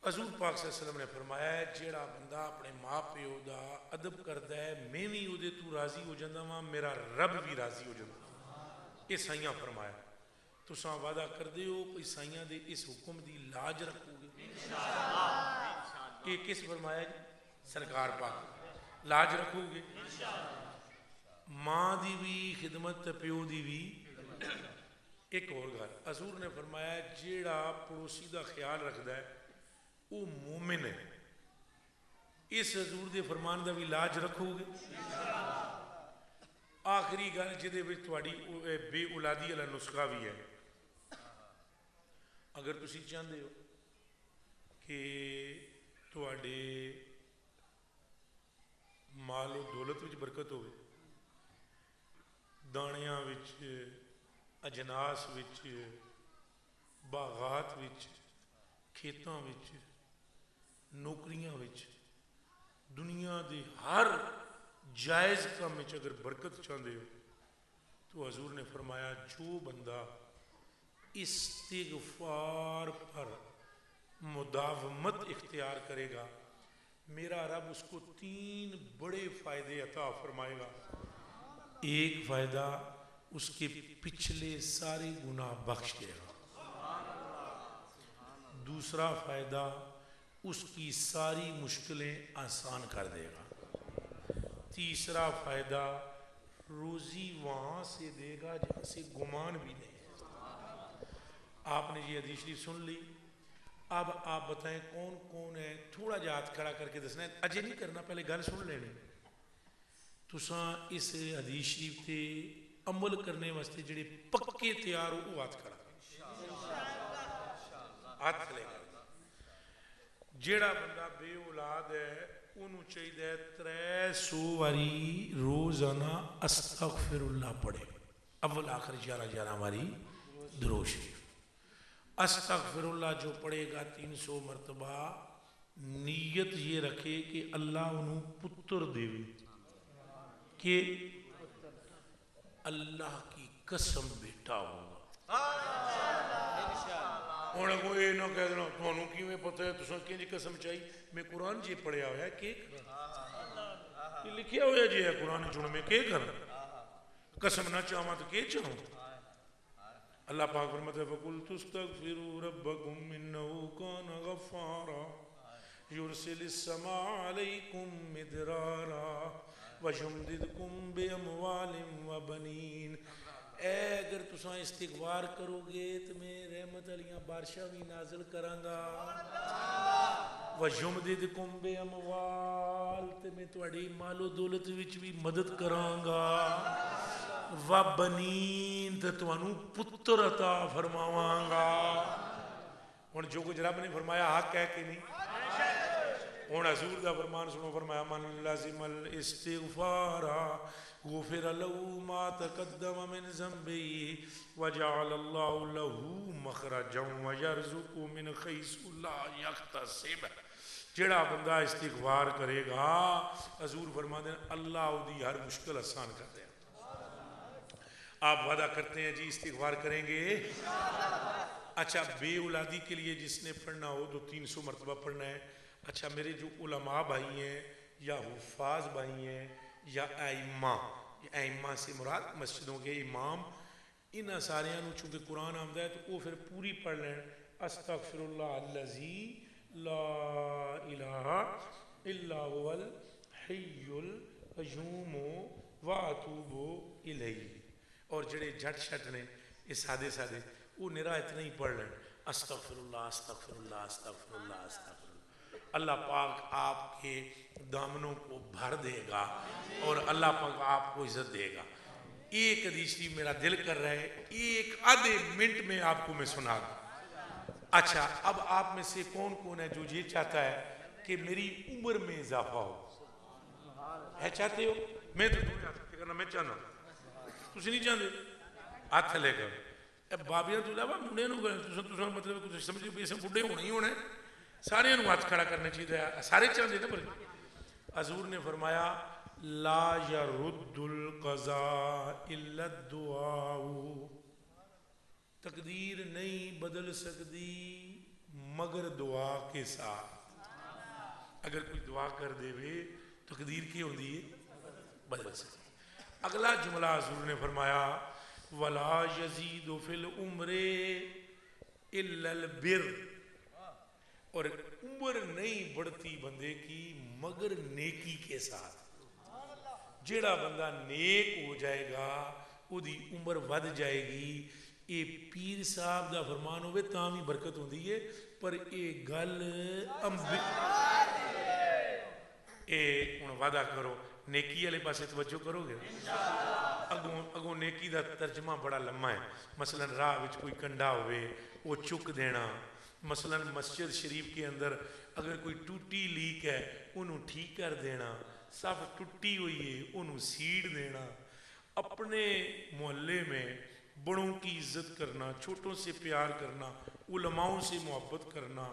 حضور پاک صلی اللہ علیہ وسلم نے فرمایا ہے جیڑا بندہ اپنے ماں پیو دا ادب کرتا ہے میں بھی او دے تو راضی ہو جاندہ ہاں میرا رب بھی راضی ہو جاندہ. یہ سائیاں فرمایا تو ساں وعدہ کر دے ہو کوئی سائیاں دے اس حکم دی لاج رکھو گے. یہ کس فرمایا جی سرکار پاک لاج رکھو گے. ماں دی بھی خدمت پیو دی بھی. ایک اور گھر حضور نے فرمایا جیڑا پڑوسی دا خیال رکھدا ہے وہ مومن ہے. اس حضور دے فرمان دا بھی لاج رکھو گے. آخری گل جدے وچ تہاڈی بے اولادی والا نسخہ بھی ہے. اگر تسی چاہندے ہو کہ تہاڈے مال و دولت وچ برکت ہوئے دانیاں وچ اجناس وچ باغات وچ کھیتاں وچ نوکریاں وچ دنیا دے ہر جائز کام وچ اگر برکت چاہندے ہو تو حضور نے فرمایا جو بندہ استغفار پر مداومت اختیار کرے گا میرا رب اس کو 3 بڑے فائدے عطا فرمائے گا. ایک فائدہ اس کے پچھلے سارے گناہ بخش دے گا. دوسرا فائدہ اس کی ساری مشکلیں آسان کر دے گا. تیسرا فائدہ روزی وہاں سے دے گا جہاں سے گمان بھی نہیں. آپ نے یہ حدیث شریف سن لی. اب آپ بتائیں کون کون ہے تھوڑا جا ہاتھ کھڑا کر کے دسنا ہے. اجے نہیں کرنا پہلے گل سن لینی. تساں اس حدیث شریف تے عمل کرنے واسطے جڑے پکے تیار ہو وہ ہاتھ کھڑا ہاتھ کھڑے گا. جیڑا بندہ بے اولاد ہے انہوں چاہیے 300 واری روزانہ استغفر اللہ پڑھے. اول آخر 11 واری درود شریف. استغفر اللہ جو پڑھے گا 300 مرتبہ نیت یہ رکھے کہ اللہ انہوں پتر دے کہ اللہ کی قسم بیٹا ہوگا. انہوں کو یہ نہ کہہ دینا تو انہوں کی میں پتہ ہے تو سن کی قسم چاہیے میں قرآن جی پڑھیا ہوا ہے کہ یہ لکھیا ہوا جی ہے قرآن جڑ میں کہ کر قسم نہ چاہاں تو کہ چاہوں. اللہ پاک فرماتا ہے فَقُلْتُ اسْتَغْفِرُوا رَبَّكُمْ إِنَّهُ كَانَ غَفَّارًا يُرْسِلِ السَّمَاءَ عَلَيْكُمْ مِدْرَارًا وَيُمْدِدْكُمْ بِأَمْوَالٍ وَبَنِينَ. اے اگر تساں استغفار کرو گے تو میں رحمت علیاں بارشاں بھی نازل کرانگا. وَيُمْدِدْكُمْ بِأَمْوَالٍ تے میں تہاڈی مال و دولت وچ بھی مدد کرانگا. وبنین تے تانوں پتر عطا فرماواں گا۔ ہن جو کچھ رب نے فرمایا حق ہے کہ نہیں؟ ہن حضور دا فرمان سنو، فرمایا من لازم الاستغفار غفر له ما تقدم من ذنبه وجعل الله له مخرجا ويرزقه من حيث لا يحتسب۔ جڑا بندہ استغفار کرے گا حضور فرماتے ہیں اللہ دی ہر مشکل آسان کر دے۔ آپ وعدہ کرتے ہیں جی استغفار کریں گے؟ اچھا بے اولادی کے لیے جس نے پڑھنا ہو تو 300 مرتبہ پڑھنا ہے۔ اچھا میرے جو علماء بھائی ہیں یا حفاظ بھائی ہیں یا ائمہ سے مراد مسجدوں کے امام، انہاں ساریاں نو چونکہ قرآن آمدہ ہے تو وہ پھر پوری پڑھ لیں، استغفر اللہ الذی لا الہ الا هو الحی القیوم واتوب الیہ۔ اور جڑے جھٹ شٹ نے یہ سادے سادے وہ نرا اتنا ہی پڑھ لیں، استغفر اللہ استغفر اللہ استغفر اللہ استغفر اللہ۔ اللہ پاک آپ کے دامنوں کو بھر دے گا اور اللہ پاک آپ کو عزت دے گا۔ ایک حدیث میرا دل کر رہا ہے ایک آدھے منٹ میں آپ کو میں سنا دوں۔ اچھا اب آپ میں سے کون کون ہے جو یہ چاہتا ہے کہ میری عمر میں اضافہ ہو؟ ہے چاہتے ہو؟ میں تو دو ہاتھ کرنا میں چاہنا تسی نہیں چاہتے؟ ہاتھ لے کر بابیاں تو جاوا منڈے نو تساں مطلب کچھ سمجھ بھی اسے بڈھے ہونا ہی ہونا ہے، سارے نو ہاتھ کھڑا کرنا چاہیے، سارے چاہتے نا۔ پر حضور نے فرمایا لا يرد القضاء الا الدعاء، تقدیر نہیں بدل سکتی مگر دعا کے ساتھ۔ اگر کوئی دعا کر دے وے تقدیر کی ہوندی ہے بدل سکتی۔ اگلا جملہ حضور نے فرمایا ولا یزید فی العمر الا البر، اور عمر نہیں بڑھتی بندے کی مگر نیکی کے ساتھ۔ جیڑا بندہ نیک ہو جائے گا وہ دی عمر ود جائے گی۔ اے پیر صاحب دا فرمان ہوئے تاں بھی برکت ہوندی ہے، پر اے گل اے ان وعدہ کرو نیکی والے پاسے توجہ کرو گے؟ اگوں نیکی دا ترجمہ بڑا لمحہ ہے۔ مثلا راہ وچ کوئی کنڈا ہوئے وہ چک دینا، مثلا مسجد شریف کے اندر اگر کوئی ٹوٹی لیک ہے انہوں ٹھیک کر دینا، صف ٹوٹی ہوئی ہے انہوں سیڑ دینا، اپنے محلے میں بڑوں کی عزت کرنا، چھوٹوں سے پیار کرنا، علماؤں سے محبت کرنا،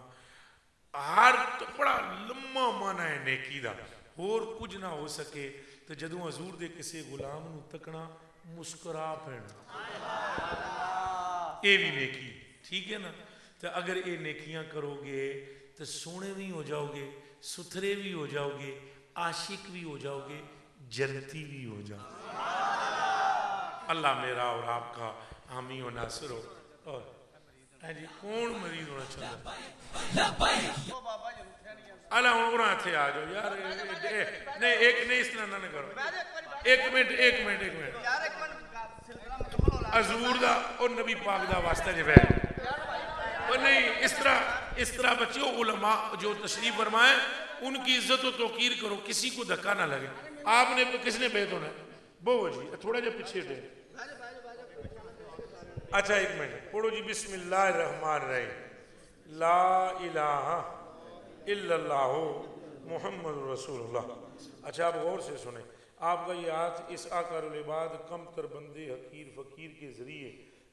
ہر بڑا لمحہ معنی ہے نیکی دا۔ اور کچھ نہ ہو سکے تو جدوں حضور دے کسے غلام نو تکنا مسکرا پہنا، اے بھی نیکی، ٹھیک ہے نا؟ تو اگر اے نیکیاں کرو گے تو سونے بھی ہو جاؤ گے، ستھرے بھی ہو جاؤ گے، عاشق بھی ہو جاؤ گے، جنتی بھی ہو جاؤ گے۔ اللہ میرا اور آپ کا حامی و ناصر ہو۔ اور جی کون مریض ہونا چاہتا ہے؟ اللہ ہوں تھے آ جاؤ یار، نہیں ایک نہیں اس طرح نہ کرو، ایک منٹ حضور دا اور نبی پاک دا واسطہ جو ہے اور نہیں اس طرح بچیوں علماء جو تشریف فرمائے ان کی عزت و توقیر کرو، کسی کو دھکا نہ لگے۔ آپ نے کس نے بیت ہونا ہے؟ بہو جی تھوڑا جا پیچھے دے۔ اچھا ایک منٹ پڑھو جی بسم اللہ الرحمن الرحیم لا الہ الا اللہ محمد رسول اللہ۔ اچھا آپ غور سے سنیں، آپ کا یہ ہاتھ اس آقا العباد کم تر بندے حقیر فقیر کے ذریعے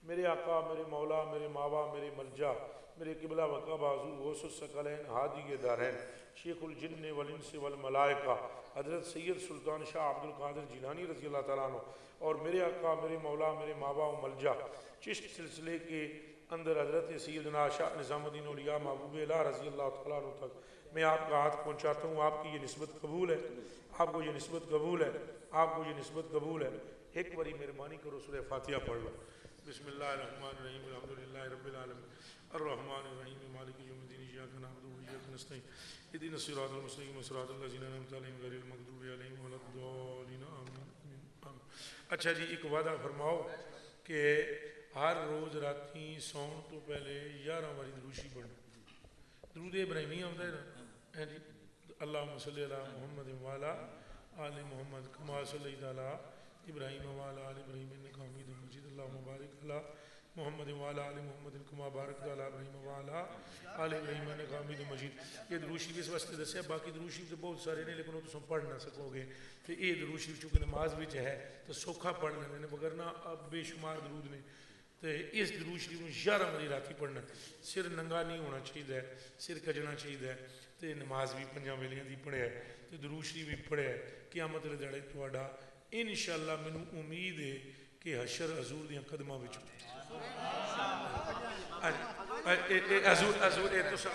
میرے آقا، میرے مولا، میرے ماوا، میرے ملجا، میرے قبلہ وقبہ حضور غوث الثقلین ہادی دارین شیخ الجن والانس والملائکہ حضرت سید سلطان شاہ عبد القادر جیلانی رضی اللہ تعالیٰ عنہ، اور میرے آقا، میرے مولا، میرے ماوا و ملجا چشت سلسلے کے اندر حضرت سیدنا شاہ نظام الدین اولیاء محبوب الہ رضی اللہ تعالیٰ عنہ تک میں آپ کا ہاتھ پہنچاتا ہوں۔ آپ کی یہ نسبت قبول ہے، آپ کو یہ نسبت قبول ہے، آپ کو یہ نسبت قبول ہے۔ ایک باری مہربانی کرو سورہ فاتحہ پڑھ لو۔ بسم اللہ الرحمن الرحیم الحمدللہ رب العالمین الرحمن الرحیم مالک یوم الدین ایاک نعبد و ایاک نستعین اهدنا الصراط المستقیم صراط الذین انعمت علیہم غیر المغضوب علیہم ولا الضالین آمین۔ اچھا جی ایک وعدہ فرماؤ کہ ہر روز راتی سون تو پہلے 11 باری دروشی پڑھنا، درود ابراہیمی آمدہ ہے نا جی، اللہم صلی علی محمد وعلی آل محمد کما صلیت علی ابراہیم وعلی آل ابراہیم انک حمید مجید اللہم بارک علی محمد وعلی آل محمد کما بارکت علی ابراہیم وعلی آل ابراہیم انک حمید مجید۔ یہ درود شریف اس واسطے دسیا، باقی درود شریف تو بہت سارے نے لیکن وہ تم پڑھ نہ سکو گے، تو یہ درود شریف چونکہ نماز وچ ہے تو سوکھا پڑھ لینے وگرنہ اب بے شمار درود نے، تو اس درود شریف میں 11 بجے راتی پڑھنا، سر ننگا نہیں ہونا چاہیے، سر کجنا چاہیے، تو نماز بھی 5 ویلیاں دی پڑھے ہے، تو درود شریف بھی پڑھے ہے، قیامت والے دہاڑے تہاڈا انشاءاللہ مینوں امید ہے کہ حشر حضور دیاں قدماں وچ حضور تو سا